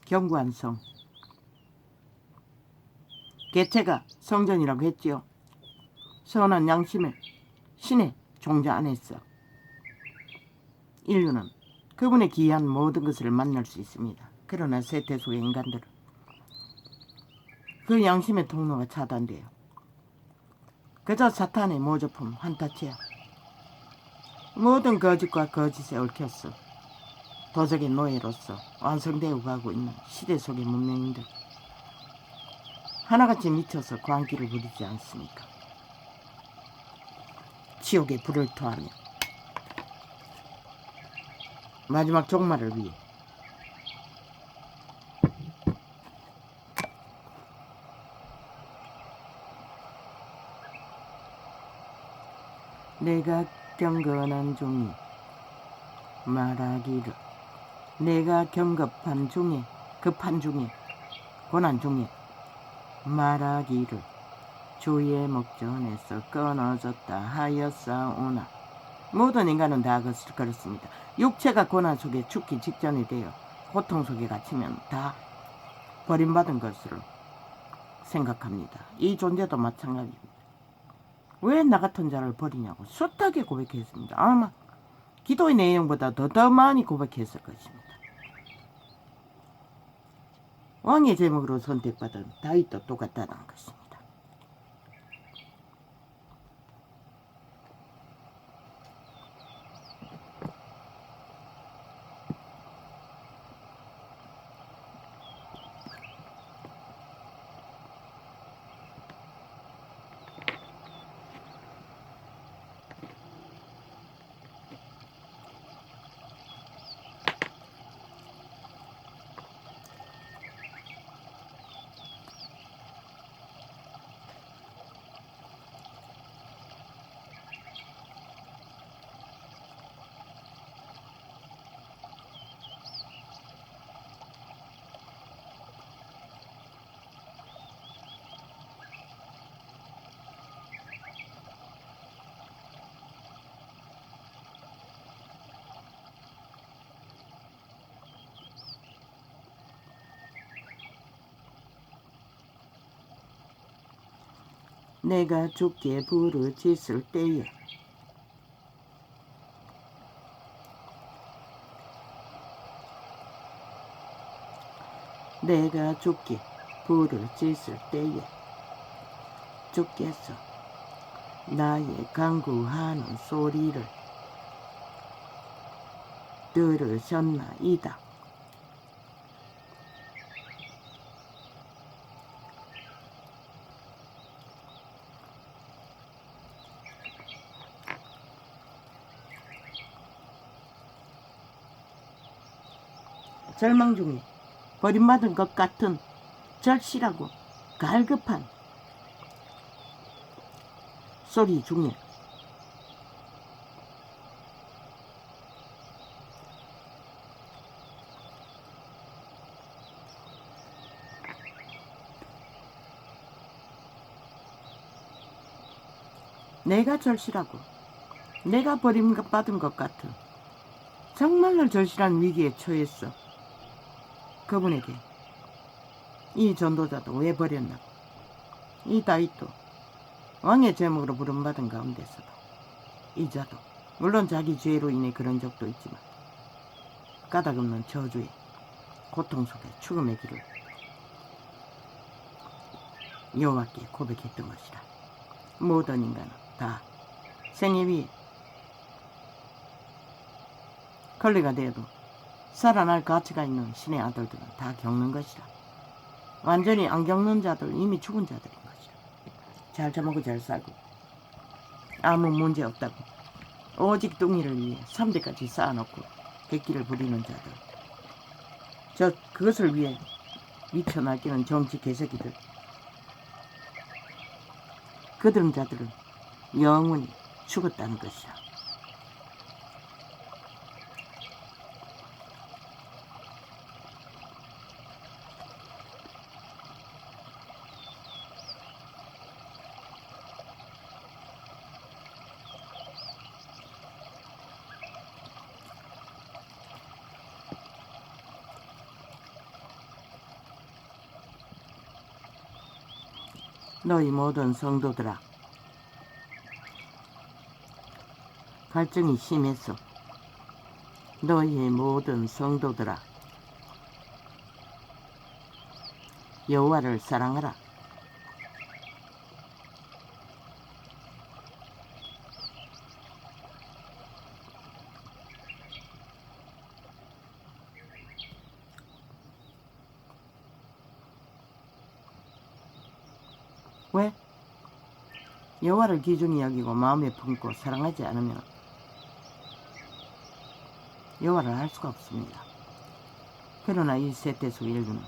견고한 성, 개체가 성전이라고 했지요. 선한 양심을 신의 종자 안에서 인류는 그분의 귀한 모든 것을 만날 수 있습니다. 그러나 세태 속의 인간들은 그 양심의 통로가 차단돼요. 그저 사탄의 모조품 한타치야. 모든 거짓과 거짓에 얽혔어. 도적의 노예로서 완성되어 가고 있는 시대 속의 문명인들, 하나같이 미쳐서 광기를 부리지 않습니까? 지옥의 불을 토하며 마지막 종말을 위해 내가 경건한 종이 말하기를, 내가 경급한 중에 급한 중에 고난 중에 말하기를 주의 목전에서 끊어졌다 하였사오나. 모든 인간은 다 그렇습니다. 육체가 고난 속에 죽기 직전이 되어 고통 속에 갇히면 다 버림받은 것으로 생각합니다. 이 존재도 마찬가지입니다. 왜 나 같은 자를 버리냐고 숱하게 고백했습니다. 아마 기도의 내용보다 더 많이 고백했을 것입니다. 왕의 제목으로 선택받은 다윗도 똑같다는 것입니다. 내가 주께 부르짖을 때에 내가 주께 부르짖을 때에 주께서 나의 간구하는 소리를 들으셨나이다. 절망 중에 버림받은 것 같은 절실하고 갈급한 소리 중에 내가 절실하고 내가 버림받은 것 같은 정말로 절실한 위기에 처했어. 그분에게 이 전도자도 왜 버렸나? 이 다윗도 왕의 제목으로 부름받은 가운데서도 이 자도 물론 자기 죄로 인해 그런 적도 있지만 까닭없는 저주의 고통 속에 죽음의 길을 여호와께 고백했던 것이라. 모든 인간은 다 생애 위에 걸레가 되어도 살아날 가치가 있는 신의 아들들은 다 겪는 것이라. 완전히 안 겪는 자들, 이미 죽은 자들인 것이라. 잘 처먹고 잘 살고 아무 문제 없다고 오직 뚱이를 위해 3대까지 쌓아놓고 객기를 부리는 자들, 그것을 위해 미쳐 날뛰는 정치 개새끼들, 그런 자들은 영원히 죽었다는 것이라. 너희 모든 성도들아, 갈증이 심해서 너희의 모든 성도들아, 여호와를 사랑하라. 왜? 여호와를 귀중히 여기고 마음에 품고 사랑하지 않으면 여호와를 알 수가 없습니다. 그러나 이 세대수 일부는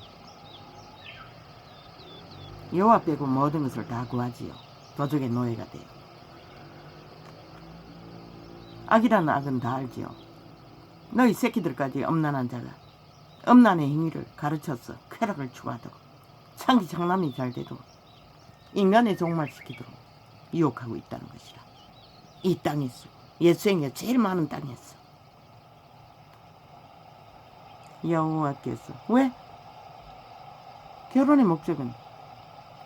여호와 빼고 모든 것을 다 구하지요. 도적의 노예가 돼요. 악이라는 악은 다 알지요. 너희 새끼들까지 엄난한 자가 엄난의 행위를 가르쳐서 쾌락을 추구하도록 창기 장남이 잘 돼도 인간의 종말시키도록 유혹하고 있다는 것이라. 이 땅에서 옛생에 제일 많은 땅에서 여호와께서 왜? 결혼의 목적은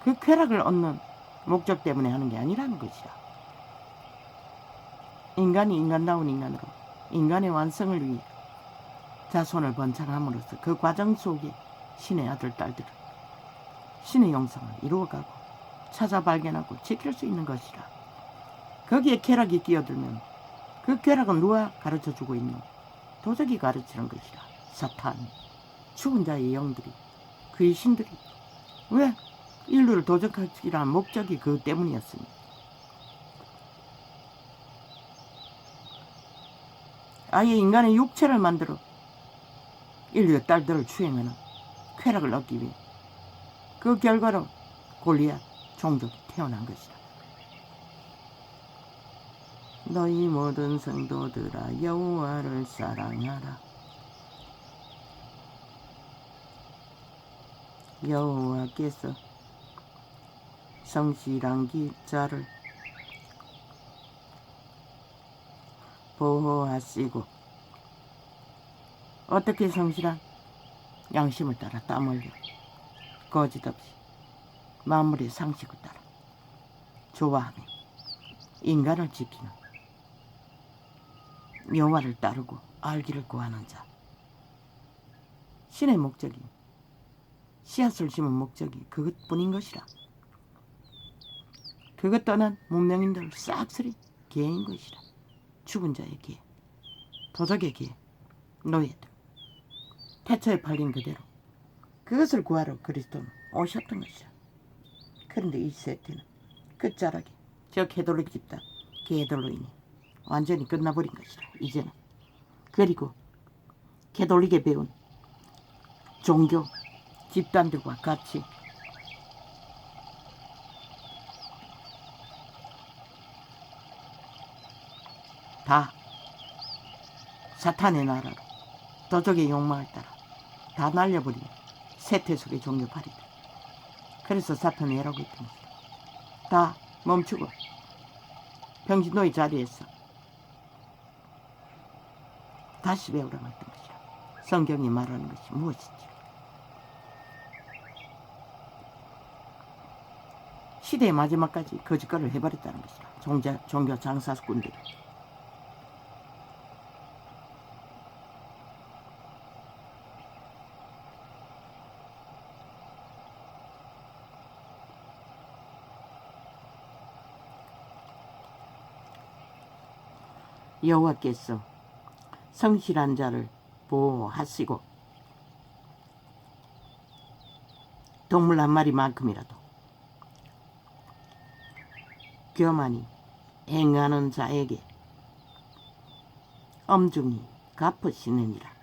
그 쾌락을 얻는 목적 때문에 하는 게 아니라는 것이라. 인간이 인간다운 인간으로 인간의 완성을 위해 자손을 번창함으로써 그 과정 속에 신의 아들 딸들은 신의 영성을 이루어가고 찾아 발견하고 지킬 수 있는 것이라. 거기에 쾌락이 끼어들면 그 쾌락은 누가 가르쳐주고 있노? 도적이 가르치는 것이라. 사탄, 죽은 자의 영들이, 귀신들이. 왜? 인류를 도적하기란 목적이 그 때문이었으니. 아예 인간의 육체를 만들어 인류의 딸들을 추행하는 쾌락을 얻기 위해 그 결과로 골리앗 종족이 태어난 것이다. 너희 모든 성도들아 여호와를 사랑하라. 여호와께서 성실한 자를 보호하시고. 어떻게 성실한? 양심을 따라 땀 흘려 거짓 없이 만물의 상식을 따라 좋아하며 인간을 지키는 여호와를 따르고 알기를 구하는 자. 신의 목적이, 씨앗을 심은 목적이 그것뿐인 것이라. 그것 떠난 문명인들 싹쓸이 개인 것이라. 죽은 자의 개, 도적의 개, 노예들. 태초에 팔린 그대로 그것을 구하러 그리스도는 오셨던 것이라. 그런데 이 세태는 끝자락에 저 캐톨릭 집단 개들로 인해 완전히 끝나버린 것이라. 이제는 그리고 캐톨릭에 배운 종교 집단들과 같이 다 사탄의 나라로 도적의 욕망을 따라 다 날려버린 세태 속의 종교파리들. 그래서 사탄이 애라고 했던 것이다. 다 멈추고 병진노의 자리에서 다시 배우라고 했던 것이라. 성경이 말하는 것이 무엇인지. 시대의 마지막까지 거짓말을 해버렸다는 것이라. 종교 장사꾼들이. 여호와께서 성실한 자를 보호하시고 동물 한 마리만큼이라도 교만히 행하는 자에게 엄중히 갚으시느니라.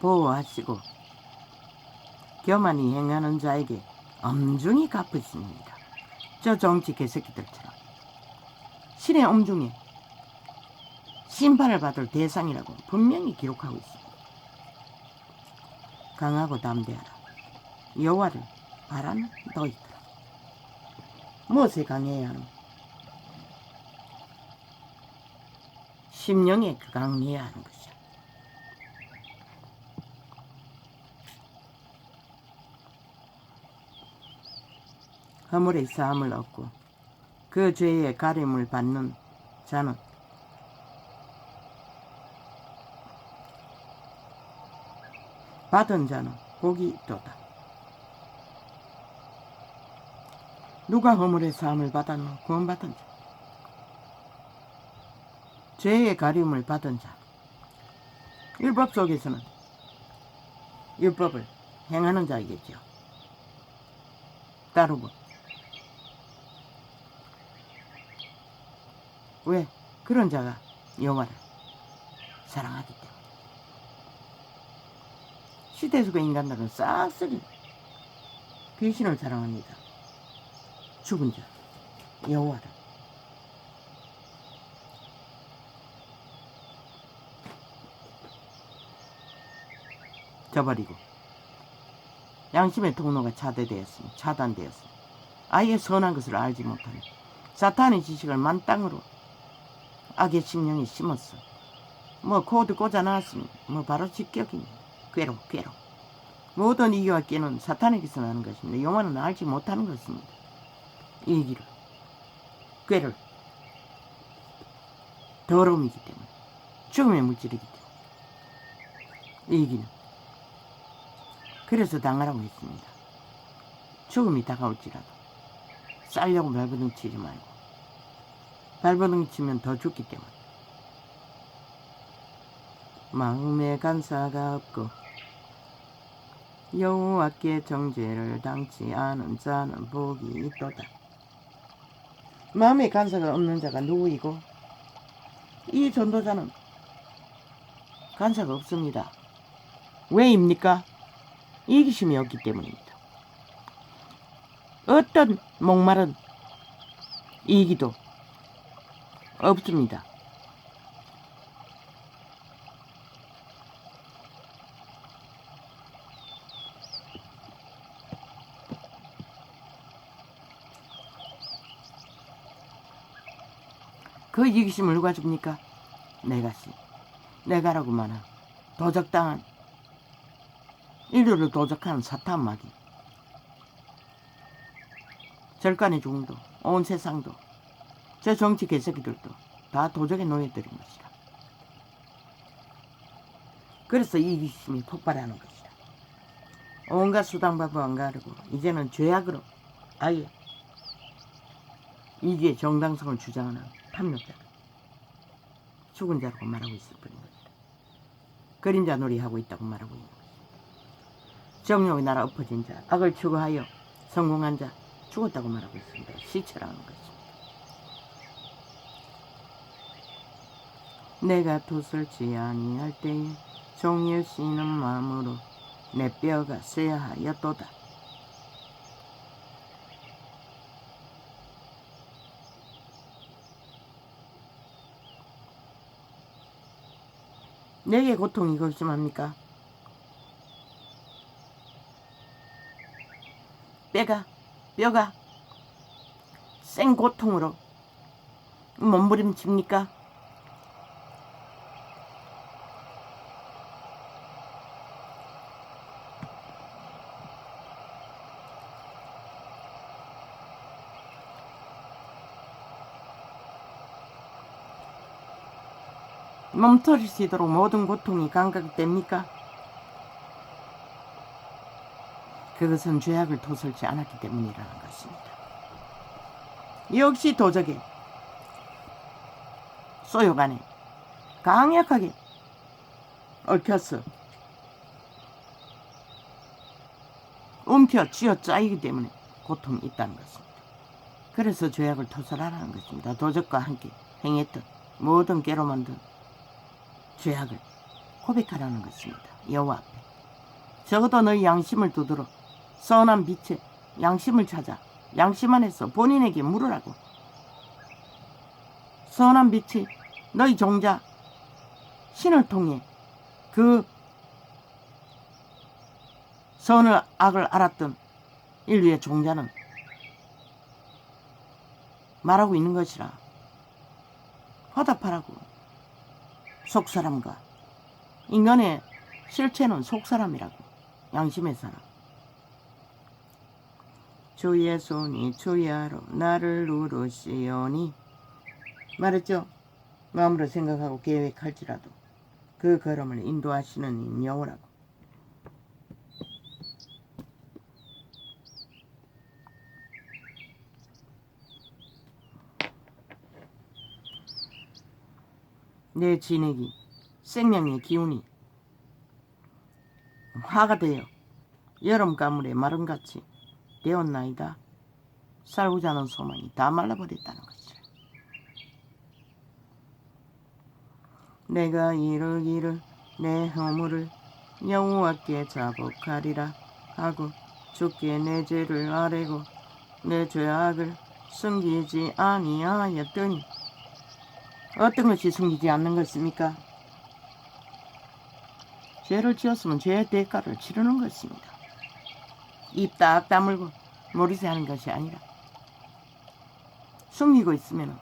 보호하시고 교만히 행하는 자에게 엄중히 갚으십니다. 저 정치 개새끼들처럼 신의 엄중에 심판을 받을 대상이라고 분명히 기록하고 있습니다. 강하고 담대하라. 여호와를 바라는 너희들아. 무엇에 강해야 하노? 심령에 강해야 하는 것이야. 허물의 사함을 얻고 그 죄의 가림을 받는 자는 받은 자는 복이 있도다. 누가 허물의 사함을 받았노? 구원받은 자. 죄의 가림을 받은 자. 율법 속에서는 율법을 행하는 자이겠죠. 따르고. 왜? 그런 자가 여호와를 사랑하기 때문에. 시대 속의 인간들은 싹쓸이 귀신을 사랑합니다. 죽은 자 여호와를. 저버리고 양심의 통로가 차단되었으니 아예 선한 것을 알지 못하니 사탄의 지식을 만땅으로 악의 심령이 심었어. 코드 꽂아놨으니 바로 직격입니다. 괴로. 모든 이기와 깨는 사탄에게서 나는 것입니다. 영혼은 알지 못하는 것입니다. 이기를, 괴를, 더러움이기 때문에, 죽음의 물질이기 때문에, 이기는. 그래서 당하라고 했습니다. 죽음이 다가올지라도 쌀려고 발버둥 치지 말고, 발버둥 치면 더 죽기 때문에. 마음에 간사가 없고 여호와께 정죄를 당치 않은 자는 복이 있도다. 마음에 간사가 없는 자가 누구이고 이 전도자는 간사가 없습니다. 왜입니까? 이기심이 없기 때문입니다. 어떤 목마른 이기도 없습니다. 그 이기심을 누가 줍니까? 내가라고 말한 도적당한 인류를 도적하는 사탄 마귀. 절간의 종도, 온 세상도, 저 정치 개새끼들도 다 도적의 노예들인 것이다. 그래서 이기심이 폭발하는 것이다. 온갖 수단방법 안 가르고 이제는 죄악으로 아예 이기의 정당성을 주장하는 탐욕자, 죽은 자라고 말하고 있을 뿐인 것이다. 그림자 놀이하고 있다고 말하고 있는 것이다. 정욕의 나라 엎어진 자, 악을 추구하여 성공한 자, 죽었다고 말하고 있습니다. 시체라는 것입니다. 내가 도설치 아니할 때에 종일 쉬는 마음으로 내 뼈가 쇠하였도다. 내게 고통이 극심합니까? 뼈가 생 고통으로 몸부림칩니까? 멈춰지도록 모든 고통이 감각됩니까? 그것은 죄악을 도설치 않았기 때문이라는 것입니다. 역시 도적의 소욕 안에 강력하게 얽혀서 움켜 쥐어짜이기 때문에 고통이 있다는 것입니다. 그래서 죄악을 토설하라는 것입니다. 도적과 함께 행했던 모든 깨로 만든 죄악을 고백하라는 것입니다. 여호와 앞에. 적어도 너희 양심을 두드러 선한 빛에 양심을 찾아 양심 안에서 본인에게 물으라고. 선한 빛이 너희 종자 신을 통해 그 선을 악을 알았던 인류의 종자는 말하고 있는 것이라. 화답하라고. 속사람과 인간의 실체는 속사람이라고. 양심의 사람. 주의 손이 주야로 나를 누르시오니 말했죠. 마음으로 생각하고 계획할지라도 그 걸음을 인도하시는 여호라고. 내 진액이 생명의 기운이 화가 되어 여름 가물에 마름같이 되었나이다. 살고자 하는 소망이 다 말라버렸다는 것이라. 내가 이르기를 내 허물을 여호와께 자복하리라 하고 주께 내 죄를 아뢰고 내 죄악을 숨기지 아니하였더니 어떤 것이 숨기지 않는 것입니까? 죄를 지었으면 죄의 대가를 치르는 것입니다. 입 딱 다물고 모르쇠 하는 것이 아니라 숨기고 있으면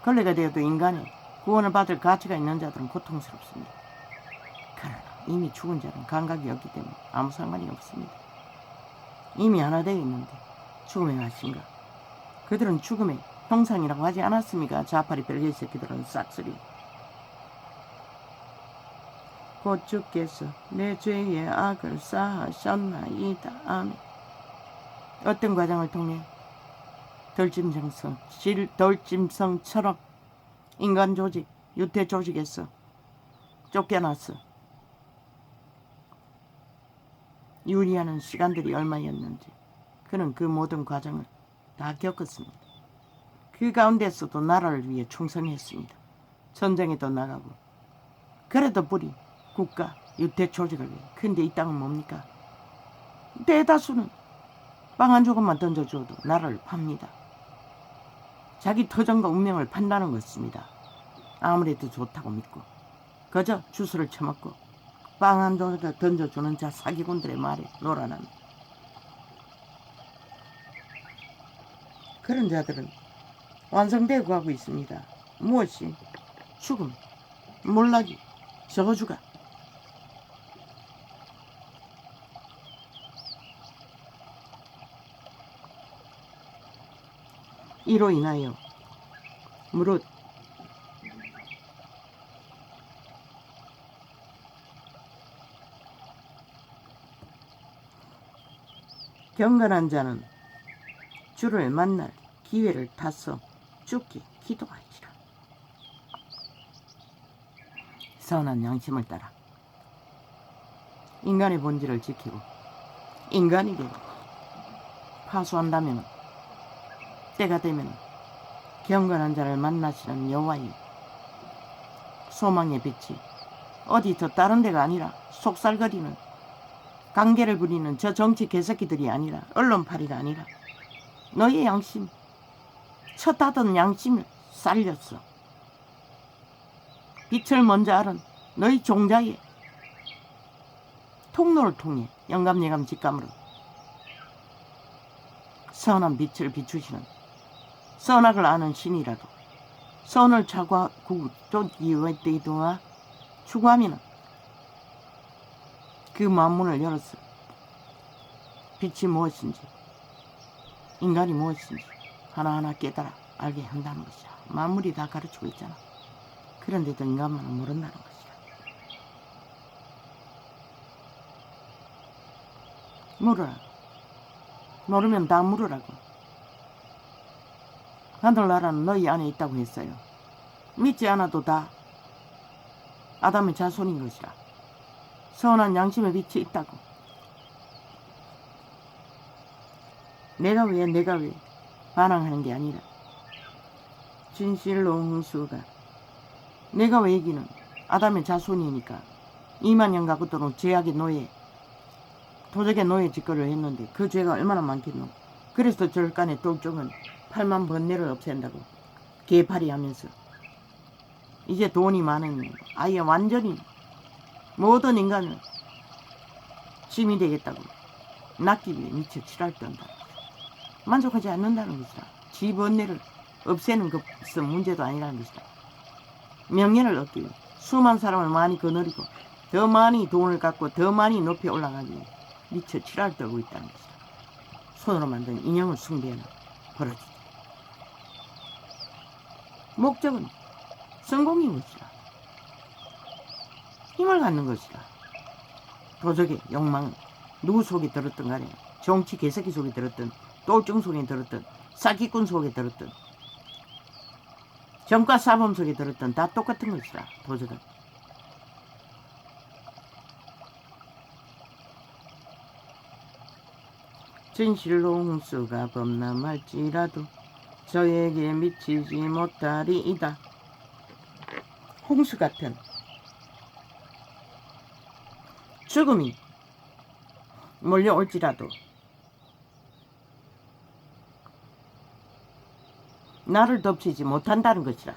걸레가 되어도 인간의 구원을 받을 가치가 있는 자들은 고통스럽습니다. 그러나 이미 죽은 자는 감각이 없기 때문에 아무 상관이 없습니다. 이미 하나 되어 있는데 죽음의 맛인가? 그들은 죽음의 형상이라고 하지 않았습니까? 자파리 별개의 새끼들은 싹쓸이. 곧 주께서 내 죄의 악을 사하셨나이다. 아멘. 어떤 과정을 통해 덜짐승처럼 인간 조직, 유태 조직에서 쫓겨났어. 유리하는 시간들이 얼마였는지 그는 그 모든 과정을 다 겪었습니다. 그 가운데서도 나라를 위해 충성했습니다. 전쟁에도 나가고. 그래도 뿌리, 국가, 유태 조직을 위해. 근데 이 땅은 뭡니까? 대다수는 빵 한 조각만 던져줘도 나라를 팝니다. 자기 터전과 운명을 판다는 것입니다. 아무래도 좋다고 믿고 그저 주스를 처먹고 빵 한 조각 던져주는 자 사기꾼들의 말에 놀아나는 그런 자들은 완성되고 가고 있습니다. 무엇이? 죽음, 몰락이, 저주가. 이로 인하여 무릇 경건한 자는 주를 만날 기회를 타서 죽기 기도하리라. 선한 양심을 따라 인간의 본질을 지키고 인간에게 파수한다면 때가 되면 경건한 자를 만나시는 여호와의 소망의 빛이 어디 저 다른 데가 아니라 속살거리는 관계를 부리는 저 정치 개새끼들이 아니라 언론파리가 아니라 너의 양심, 첫 하던 양심을 살렸어. 빛을 먼저 알은 너희 종자의 통로를 통해 영감예감 직감으로 선한 빛을 비추시는 선악을 아는 신이라도 선을 추구하면 그 만문을 열었어. 빛이 무엇인지 인간이 무엇인지 하나하나 깨달아 알게 한다는 것이야. 만물이 다 가르치고 있잖아. 그런데도 인간만은 모른다는 것이야. 물으라. 모르면 다 물으라고. 하늘나라는 너희 안에 있다고 했어요. 믿지 않아도 다 아담의 자손인 것이라. 선한 양심의 빛이 있다고. 내가 왜 반항하는 게 아니라 진실로 홍수가 내가 왜 얘기는 아담의 자손이니까 2만 년 가고도록 죄악의 노예 도적의 노예 짓거리를 했는데 그 죄가 얼마나 많겠노. 그래서 절간의 똘종은 8만 번뇌를 없앤다고 개파리 하면서 이제 돈이 많으니 아예 완전히 모든 인간을 짐이 되겠다고 낚기 위해 미쳐 칠할 떤다. 만족하지 않는다는 것이다. 지 번뇌를 없애는 것은 문제도 아니라는 것이다. 명예를 얻기 위해 수많은 사람을 많이 거느리고 더 많이 돈을 갖고 더 많이 높이 올라가기 위해 미쳐 칠할 떨고 있다는 것이다. 손으로 만든 인형을 숭배하는 버러지다. 목적은 성공인 것이다. 힘을 갖는 것이다. 도적의 욕망은 누구 속에 들었든 간에 정치 개새끼 속에 들었든 똘증 속에 들었든 사기꾼 속에 들었든 정가 사범 속에 들었든 다 똑같은 것이다. 도적은 진실로 홍수가 범람할지라도 저에게 미치지 못하리이다. 홍수 같은 죽음이 몰려올지라도 나를 덮치지 못한다는 것이라.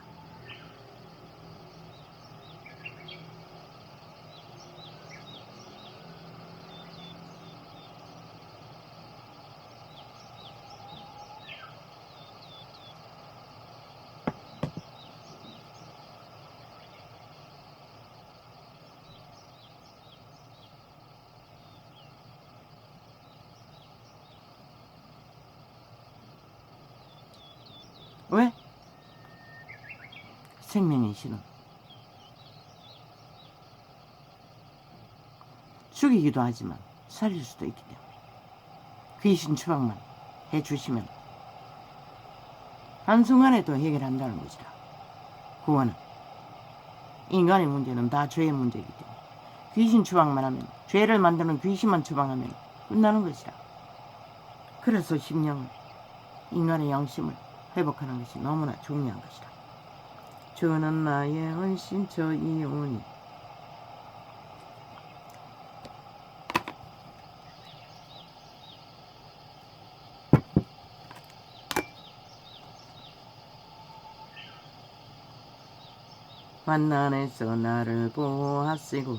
왜? 생명의 신은 죽이기도 하지만 살릴 수도 있기 때문에 귀신 추방만 해주시면 한순간에도 해결한다는 것이다. 구원은 인간의 문제는 다 죄의 문제이기 때문에 귀신 추방만 하면, 죄를 만드는 귀신만 추방하면 끝나는 것이다. 그래서 심령을, 인간의 양심을 회복하는 것이 너무나 중요한 것이다. 저는 나의 헌신 저이오니 만난에서 나를 보호하시고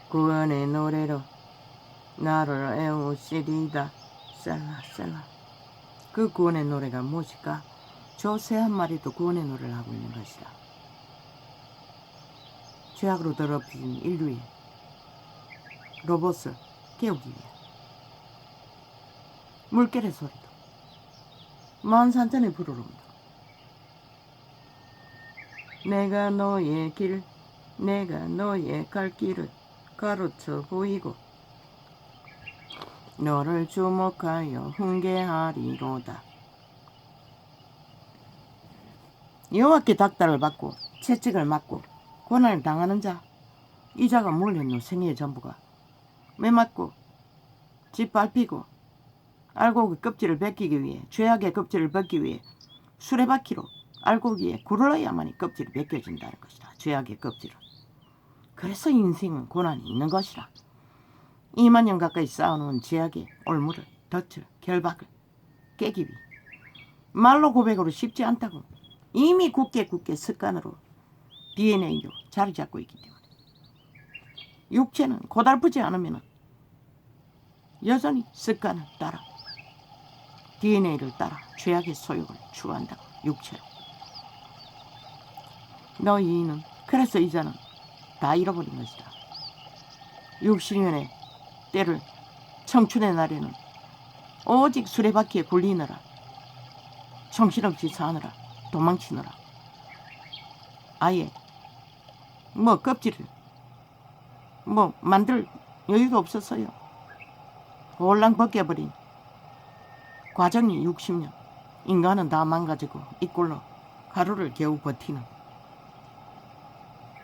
구원의 노래로 나를 애우시리다. 셀라. 그 구원의 노래가 무엇일까? 저 새 한 마리도 구원의 노래를 하고 있는 것이다. 죄악으로 더럽힌 인류의 로봇을 깨우기 위해 물결의 소리도 만산전에 부르릅니다. 내가 너의 길, 내가 너의 갈 길을 가르쳐 보이고 너를 주목하여 훈계하리로다. 여호와께 닥달을 받고 채찍을 맞고 고난을 당하는 자, 이 자가 몰렸노. 생애의 전부가 매맞고 짓밟히고 알곡의 껍질을 벗기기 위해, 죄악의 껍질을 벗기 위해 수레바퀴로 알곡이에 굴러야만이 껍질이 벗겨진다는 것이다. 죄악의 껍질은. 그래서 인생은 고난이 있는 것이라. 2만 년 가까이 쌓아놓은 죄악의 올무를, 덫을, 결박을 깨기 위해 말로 고백으로 쉽지 않다고 이미 굳게 습관으로 DNA로 자리 잡고 있기 때문에 육체는 고달프지 않으면 여전히 습관을 따라 DNA를 따라 죄악의 소욕을 추구한다고. 육체로. 너희는 그래서 이제는 다 잃어버린 것이다. 60년의 때를, 청춘의 날에는 오직 수레바퀴에 굴리느라, 정신없이 사느라, 도망치느라 아예 껍질을 만들 여유가 없었어요. 홀랑 벗겨버린 과정이 60년. 인간은 다 망가지고 이 꼴로 하루를 겨우 버티는.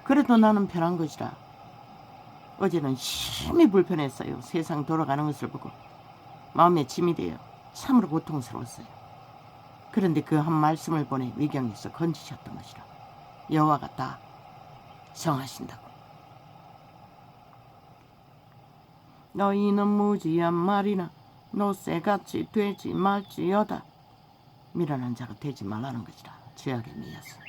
그래도 나는 편한 것이라. 어제는 심히 불편했어요. 세상 돌아가는 것을 보고 마음에 짐이 되어 참으로 고통스러웠어요. 그런데 그 한 말씀을 보내 위경에서 건지셨던 것이라. 여호와가 다 정하신다고. 너희는 무지한 말이나 노새같이 되지 말지어다. 미련한 자가 되지 말라는 것이라. 죄악에 미어서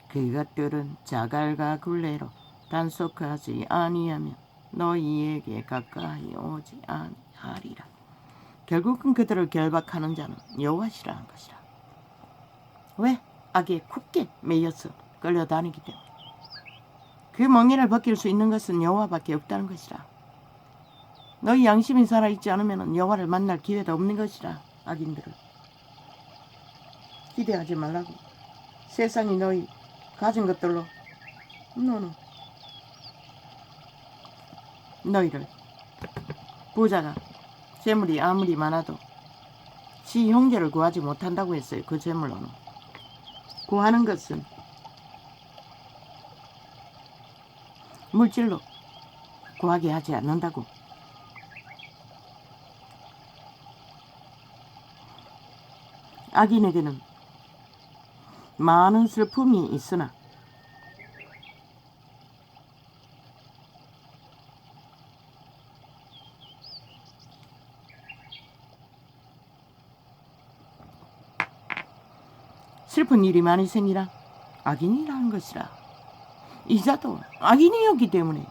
그것들은 자갈과 굴레로 단속하지 아니하면 너희에게 가까이 오지 아니하리라. 결국은 그들을 결박하는 자는 여호와시라는 것이라. 왜? 악에 굳게 매여서 끌려다니기 때문에. 그 멍에를 벗길 수 있는 것은 여호와밖에 없다는 것이라. 너희 양심이 살아있지 않으면 여호와를 만날 기회도 없는 것이라. 악인들을 기대하지 말라고. 세상이 너희 가진 것들로 너희를, 부자가 재물이 아무리 많아도 지 형제를 구하지 못한다고 했어요. 그 재물로는. 구하는 것은 물질로 구하게 하지 않는다고. 악인에게는 많은 슬픔이 있으나 슬픈 일이 많이 생기라. 악인이라는 것이라. 이자도 악인이었기 때문에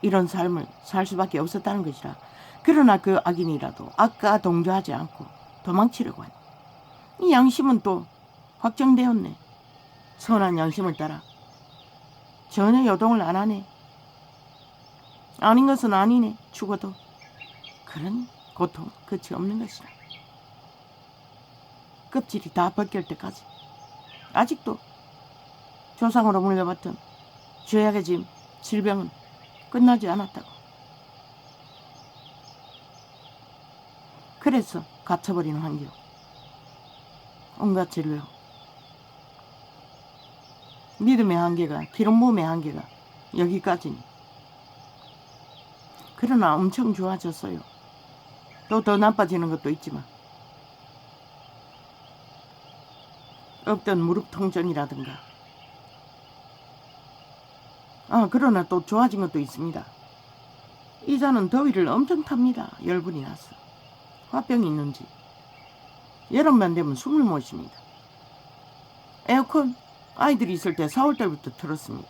이런 삶을 살 수밖에 없었다는 것이라. 그러나 그 악인이라도 악과 동조하지 않고 도망치려고 하니 이 양심은 또 확정되었네. 선한 양심을 따라 전혀 요동을 안 하네. 아닌 것은 아니네. 죽어도 그런 고통 끝이 없는 것이라. 껍질이 다 벗길 때까지 아직도 조상으로 물려받던 죄악의 짐, 질병은 끝나지 않았다고. 그래서 갇혀버리는 환경, 온갖 진료, 믿음의 한계가, 기름 부음의 한계가 여기까지니. 그러나 엄청 좋아졌어요. 또 더 나빠지는 것도 있지만, 없던 무릎 통증이라든가. 그러나 또 좋아진 것도 있습니다. 이자는 더위를 엄청 탑니다. 열불이 나서. 화병이 있는지. 여름만 되면 숨을 못 쉽니다. 에어컨 아이들이 있을 때 4월달부터 틀었습니다.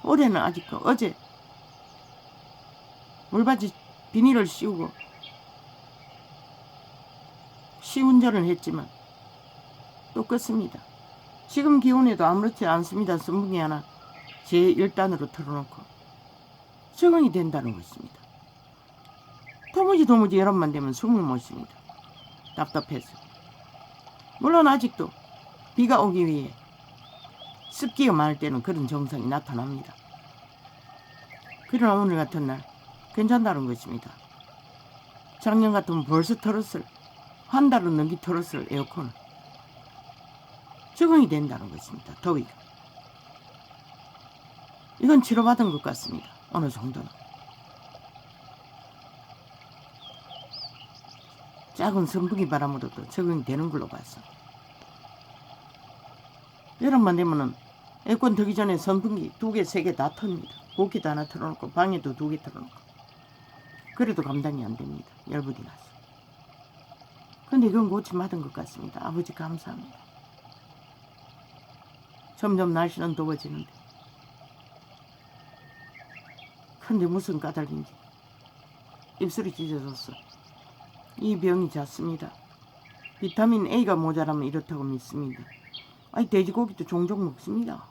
올해는 아직도 어제 물받이 비닐을 씌우고 시운전을 했지만 또 껐습니다. 지금 기온에도 아무렇지 않습니다. 선풍기 하나 제1단으로 틀어놓고 적응이 된다는 것입니다. 도무지 여름만 되면 숨을 못 쉽니다. 답답해서. 물론 아직도 비가 오기 위해 습기가 많을 때는 그런 증상이 나타납니다. 그러나 오늘 같은 날 괜찮다는 것입니다. 작년 같으면 벌써 틀었을, 한 달은 넘게 틀었을 에어컨을 적응이 된다는 것입니다. 더위가. 이건 치료받은 것 같습니다. 어느 정도는. 작은 선풍기 바람으로도 적응이 되는 걸로 봐서. 여름만 되면은 에어컨 들기 전에 선풍기 2개, 3개 다 텄니다. 고기도 하나 틀어놓고 방에도 2개 틀어놓고. 그래도 감당이 안 됩니다. 열불이 나서. 근데 이건 고침받은 것 같습니다. 아버지 감사합니다. 점점 날씨는 더워지는데. 근데 무슨 까닭인지 입술이 찢어졌어. 이 병이 잦습니다. 비타민 A가 모자라면 이렇다고 믿습니다. 돼지고기도 종종 먹습니다.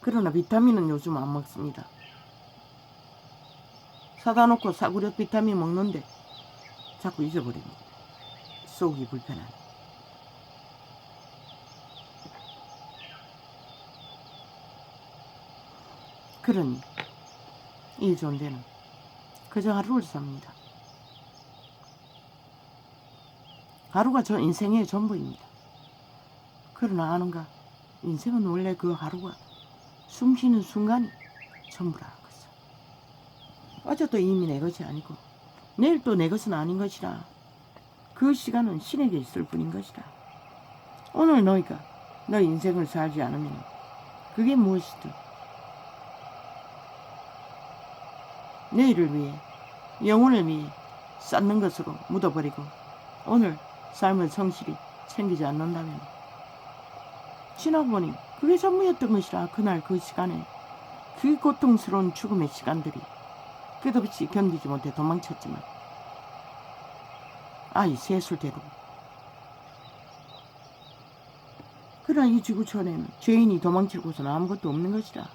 그러나 비타민은 요즘 안 먹습니다. 사다 놓고 사구력 비타민 먹는데 자꾸 잊어버립니다. 속이 불편하네. 그러니 이 존재는 그저 하루를 삽니다. 하루가 저 인생의 전부입니다. 그러나 아는가? 인생은 원래 그 하루가 숨쉬는 순간이 전부라는 것을. 어제도 이미 내 것이 아니고 내일 또 내 것은 아닌 것이라. 그 시간은 신에게 있을 뿐인 것이라. 오늘 너희가 너희 인생을 살지 않으면 그게 무엇이든 내일을 위해, 영혼을 위해 쌓는 것으로 묻어버리고 오늘 삶을 성실히 챙기지 않는다면 지나보니 그게 전부였던 것이라. 그날 그 시간에 그 고통스러운 죽음의 시간들이 끝없이 견디지 못해 도망쳤지만 아이 세술대로. 그러나 이 지구촌에는 죄인이 도망칠 곳은 아무것도 없는 것이라.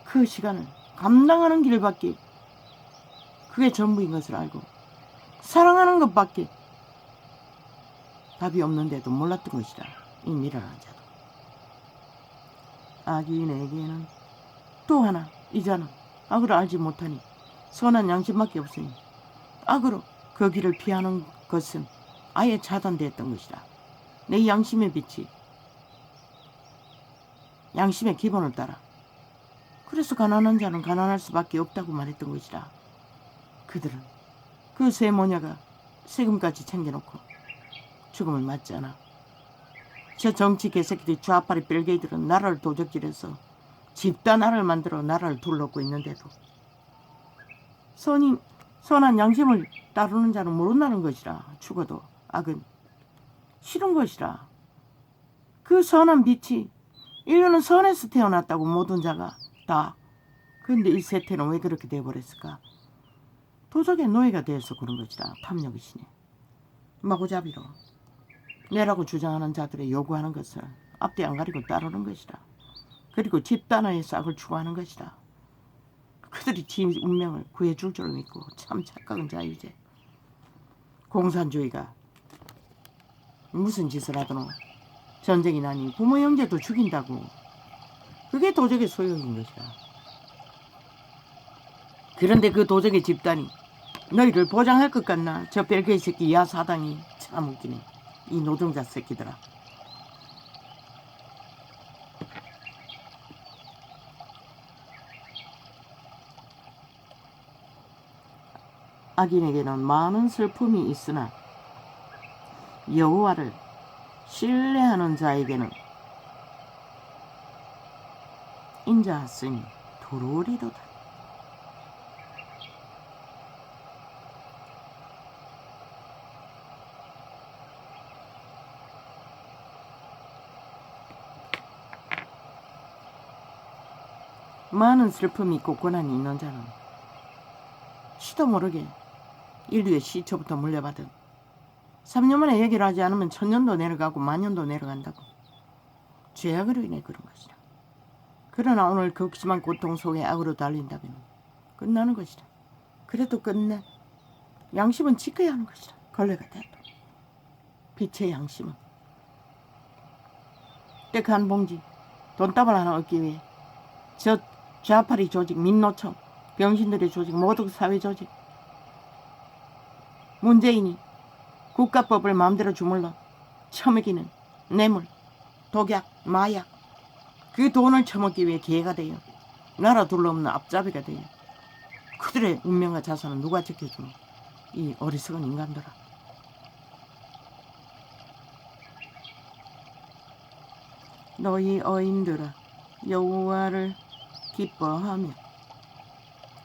그 시간을 감당하는 길밖에 그게 전부인 것을 알고 사랑하는 것밖에 답이 없는데도 몰랐던 것이라. 이 미련한 자도. 악인에게는 또 하나 이자는 악을 알지 못하니 선한 양심밖에 없으니 악으로 그 길을 피하는 것은 아예 차단되었던 것이라. 내 양심의 빛이 양심의 기본을 따라. 그래서 가난한 자는 가난할 수밖에 없다고 말했던 것이라. 그들은 그 세 모녀가 세금까지 챙겨놓고 죽음을 맞지 않아. 저 정치 개새끼들 좌파리 벨게이들은 나라를 도적질해서 집단 나라를 만들어 나라를 둘러고 있는데도 선한 양심을 따르는 자는 모른다는 것이라. 죽어도 악은 싫은 것이라. 그 선한 빛이 인류는 선에서 태어났다고 모든 자가 다. 그런데 이 세태는 왜 그렇게 되어버렸을까? 도적의 노예가 되어서 그런 것이라. 탐욕이시네. 마구잡이로 내라고 주장하는 자들의 요구하는 것을 앞뒤 안 가리고 따르는 것이라. 그리고 집단화의 싹을 추구하는 것이라. 그들이 지 운명을 구해줄 줄 믿고 참 착각은 자유제. 공산주의가 무슨 짓을 하더노. 전쟁이 나니 부모 형제도 죽인다고. 그게 도적의 소용인 것이야. 그런데 그 도적의 집단이 너희를 보장할 것 같나? 저 벨기에 새끼 야사당이 참 웃기네. 이 노동자 새끼들아. 악인에게는 많은 슬픔이 있으나 여호와를 신뢰하는 자에게는 인자하시니 도로리로다. 많은 슬픔이 있고 고난이 있는 자는 시도 모르게 인류의 시초부터 물려받은 3년 만에 얘기를 하지 않으면 1000년도 내려가고 만년도 내려간다고. 죄악으로 인해 그런 것이다. 그러나 오늘 극심한 고통 속에 악으로 달린다면 끝나는 것이다. 그래도 끝내. 양심은 지켜야 하는 것이다. 걸레가 돼도. 빛의 양심은. 떼크 한 봉지 돈다발 하나 얻기 위해 저 좌파리 조직, 민노총, 병신들의 조직, 모두 사회 조직, 문재인이 국가법을 마음대로 주물러 처먹이는 뇌물, 독약, 마약, 그 돈을 처먹기 위해 기회가 되어 나라 둘러없는 앞잡이가 되어 그들의 운명과 자산은 누가 지켜주노? 이 어리석은 인간들아. 너희 어인들아 여호와를 기뻐하며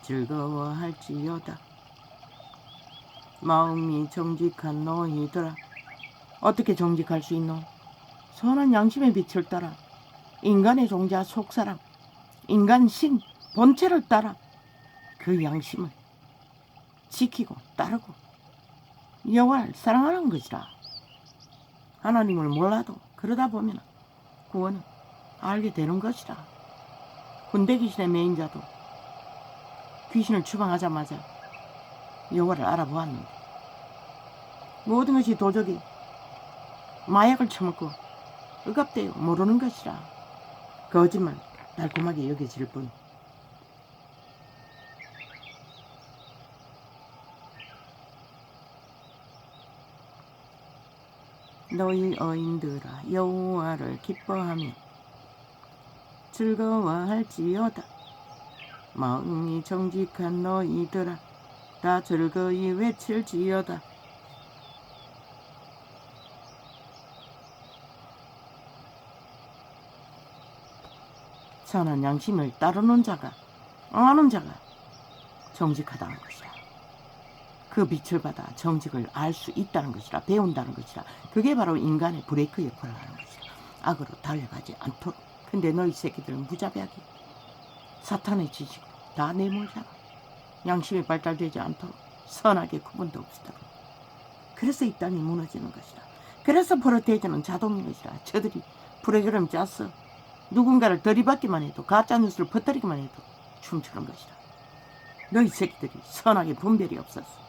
즐거워할지어다. 마음이 정직한 너희들아. 어떻게 정직할 수 있노? 선한 양심의 빛을 따라 인간의 종자 속사람, 인간 신 본체를 따라 그 양심을 지키고 따르고 여호와를 사랑하는 것이라. 하나님을 몰라도 그러다 보면 구원은 알게 되는 것이라. 군대 귀신의 매인자도 귀신을 추방하자마자 여호와를 알아보았는데 모든 것이 도적이 마약을 처먹고 의갑대요 모르는 것이라. 거짓말 달콤하게 여겨질 뿐. 너희 어인들아 여호와를 기뻐하며 즐거워할지어다. 마음이 정직한 너희들아 다 즐거이 외칠지어다. 선한 양심을 따르는 자가, 아는 자가 정직하다는 것이라. 그 빛을 받아 정직을 알 수 있다는 것이라. 배운다는 것이라. 그게 바로 인간의 브레이크 역할을 하는 것이라. 악으로 달려가지 않도록. 근데 너희 새끼들은 무자비하게 사탄의 지식 다 내몰잖아. 양심이 발달되지 않도록 선하게 구분도 없으도록. 그래서 이 땅이 무너지는 것이라. 그래서 포르테이즈는 자동인 것이라. 저들이 프로그램 짰어. 누군가를 들이받기만 해도 가짜뉴스를 퍼뜨리기만 해도 춤추는 것이라. 너희 새끼들이 선하게 분별이 없었어.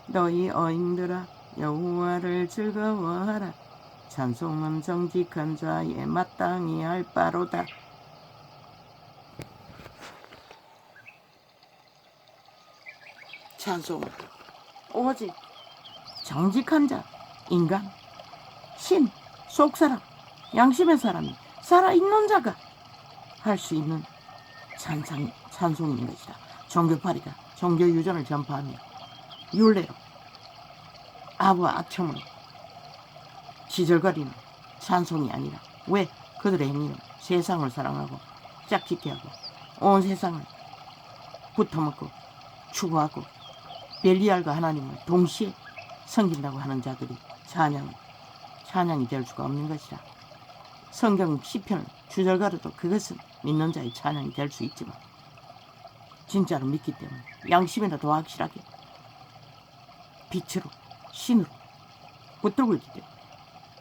너희 어인들아 여호와를 즐거워하라. 찬송은 정직한 자의 마땅히 할 바로다. 찬송은 오직 정직한 자, 인간, 신, 속사람, 양심의 사람이 살아있는 자가 할 수 있는 찬송인 것이다. 종교파리가 종교유전을 전파하며 율례로 아부와 악청을 지절거리는 찬송이 아니라. 왜? 그들의 행위는 세상을 사랑하고 짝짓게 하고 온 세상을 붙어먹고 추구하고 벨리알과 하나님을 동시에 섬긴다고 하는 자들이 찬양이 될 수가 없는 것이라. 성경 시편을 주절가로도 그것은 믿는 자의 찬양이 될 수 있지만 진짜로 믿기 때문에 양심이라 더 확실하게 빛으로 신으로 붙들고 있기 때문에.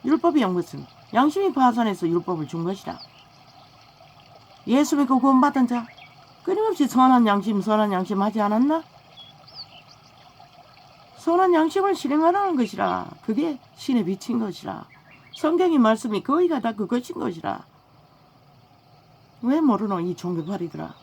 율법이 온 것은 양심이 파산해서 율법을 준 것이라. 예수 믿고 구원받은 자 끊임없이 선한 양심 하지 않았나? 선한 양심을 실행하라는 것이라. 그게 신에 비친 것이라. 성경의 말씀이 거의가 다 그것인 것이라. 왜 모르노 이 종교파리들아.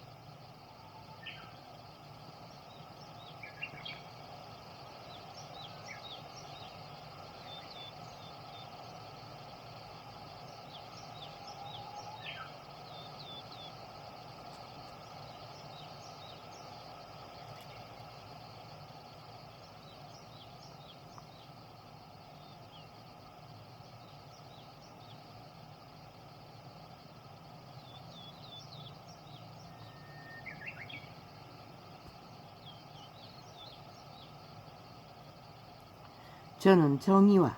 저는 정의와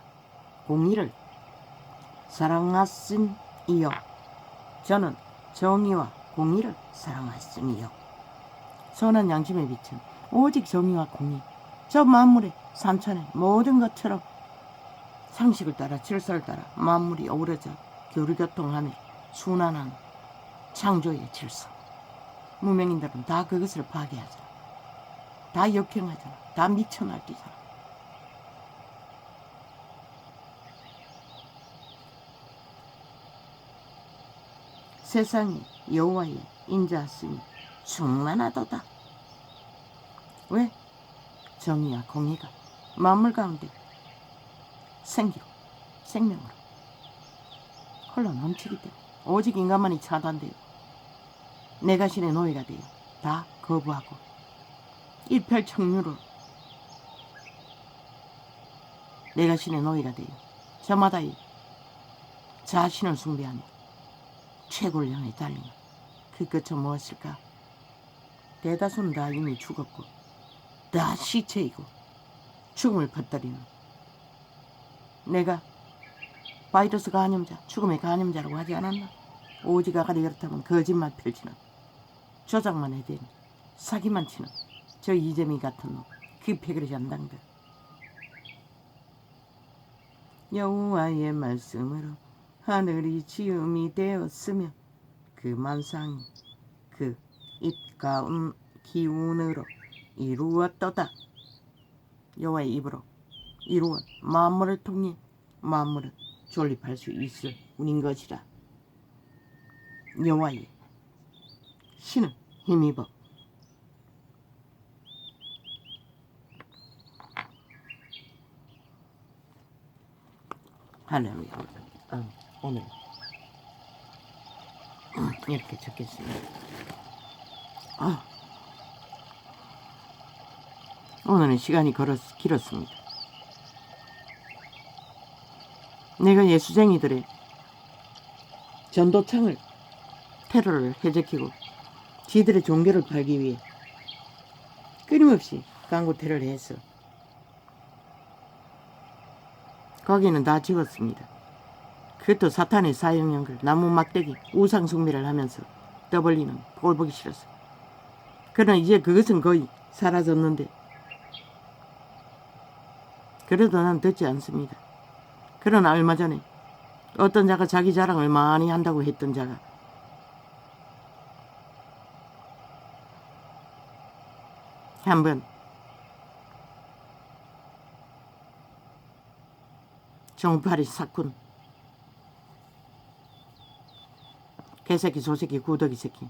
공의를 사랑하심이요. 저는 정의와 공의를 사랑하심이요. 선한 양심에 비친 오직 정의와 공의. 저 만물의 삼천의 모든 것처럼 상식을 따라 질서를 따라 만물이 어우러져 교류교통하며 순환한 창조의 질서. 무명인들은 다 그것을 파괴하잖아. 다 역행하잖아. 다 미쳐 날뛰잖아. 세상에 여호와의 인자하심이 충만하도다. 왜? 정의와 공의가 만물 가운데 생기로 생명으로 흘러 넘치기 때문에 오직 인간만이 차단되어 내가 신의 노예가 되어 다 거부하고 일편청유로 내가 신의 노예가 되어 저마다의 자신을 숭배하며 최고를 향해 달리는 그 끝은 무엇일까? 대다수는 다 이미 죽었고 다 시체이고 죽음을 퍼뜨리는 내가 바이러스 감염자, 죽음의 감염자라고 하지 않았나? 오직 아가리 그렇다면 거짓말 펼치는 조작만 해대는 사기만 치는 저 이재미 같은 놈, 그 패거리 잔당들. 여호와의 말씀으로 하늘이 지음이 되었으며 그 만상이 그 입 가운 기운으로 이루었도다. 여호와의 입으로 이루어 만물을 통해 만물을 존립할 수 있을 운인 것이라. 여호와의 신을 힘입어 할렐루야. 오늘 이렇게 적겠습니다. 오늘은 시간이 길었습니다. 내가 예수쟁이들의 전도창을 테러를 해제키고 지들의 종교를 팔기 위해 끊임없이 광고 테러를 해서 거기는 다 죽었습니다. 그것도 사탄의 사형연글, 나무 막대기, 우상 숭배를 하면서 떠벌리는 꼴 보기 싫어서. 그러나 이제 그것은 거의 사라졌는데 그래도 난 듣지 않습니다. 그러나 얼마 전에 어떤 자가 자기 자랑을 많이 한다고 했던 자가 한번 종파리 사꾼 개새끼 소새끼 구더기 새끼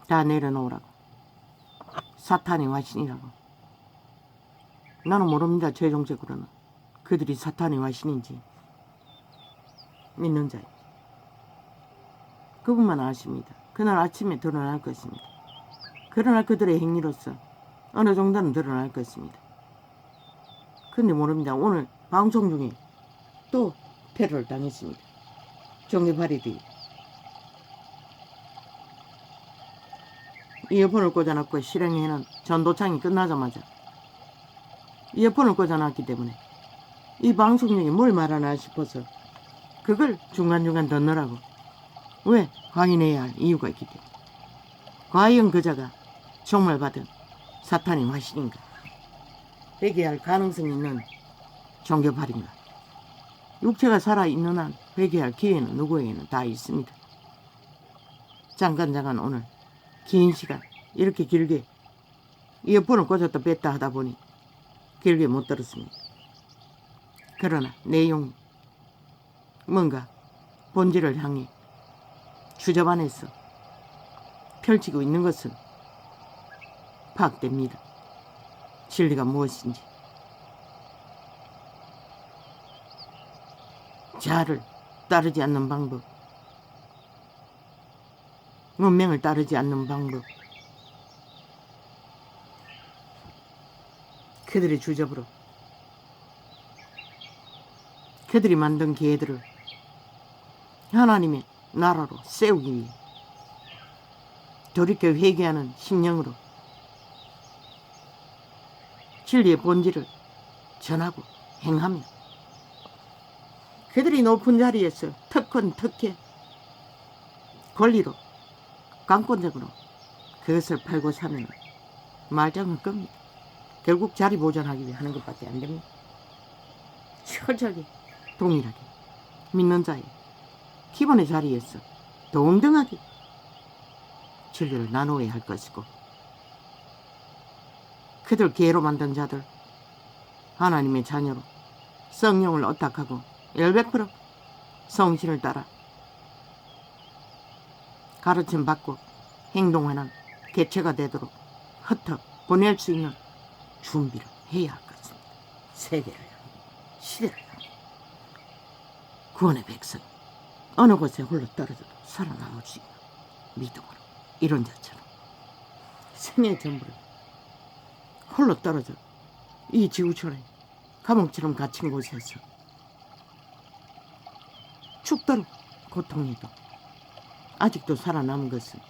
다 내려놓으라고. 사탄의 화신이라고. 나는 모릅니다. 최종적으로는 그들이 사탄의 화신인지 믿는 자인지 그분만 아십니다. 그날 아침에 드러날 것입니다. 그러나 그들의 행위로서 어느 정도는 드러날 것입니다. 근데 모릅니다. 오늘 방송 중에 또 테러를 당했습니다. 종교파리들이 이어폰을 꽂아놨고 실행에는 전도창이 끝나자마자 이어폰을 꽂아놨기 때문에 이 방송 중에 뭘 말하나 싶어서 그걸 중간중간 넣느라고. 왜? 확인해야 할 이유가 있기 때문에. 과연 그자가 정말 받은 사탄의 화신인가? 회개할 가능성이 있는 종교파리인가? 육체가 살아있는 한 회개할 기회는 누구에게는 다 있습니다. 잠깐 오늘 긴 시간 이렇게 길게 이어폰을 꽂았다 뺐다 하다 보니 길게 못 들었습니다. 그러나 내용이 뭔가 본질을 향해 주접 안에서 펼치고 있는 것은 파악됩니다. 진리가 무엇인지. 자아를 따르지 않는 방법, 문명을 따르지 않는 방법, 그들의 주접으로 그들이 만든 계들을 하나님의 나라로 세우기 위해 돌이켜 회개하는 심령으로 진리의 본질을 전하고 행하며 그들이 높은 자리에서 특혜 권리로 강권적으로 그것을 팔고 사면 말짱할 겁니다. 결국 자리 보존하기 위해 하는 것밖에 안 됩니다. 철저하게 동일하게 믿는 자의 기본의 자리에서 동등하게 진리를 나누어야 할 것이고, 그들 계로 만든 자들 하나님의 자녀로 성령을 어탁하고 100% 성신을 따라 가르침 받고 행동하는 개체가 되도록 흩어 보낼 수 있는 준비를 해야 할 것입니다. 세계를 향해, 시대를 향해. 구원의 백성 어느 곳에 홀로 떨어져도 살아나올 수 있는 믿음으로, 이런 자처럼 생의 전부를 홀로 떨어져 이 지구촌에 감옥처럼 갇힌 곳에서 죽도록 고통해도 아직도 살아남은 것은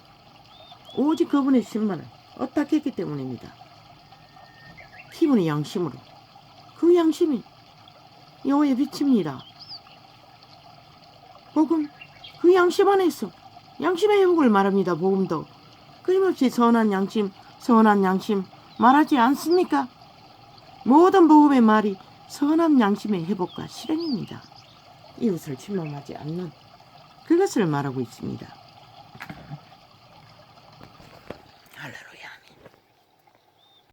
오직 그분의 신만을 어떻게 했기 때문입니다. 기분의 양심으로, 그 양심이 여호와의 빛입니다. 복음, 그 양심 안에서 양심의 회복을 말합니다. 복음도 끊임없이 선한 양심 말하지 않습니까? 모든 복음의 말이 선한 양심의 회복과 실행입니다. 이웃을 침범하지 않는 그것을 말하고 있습니다.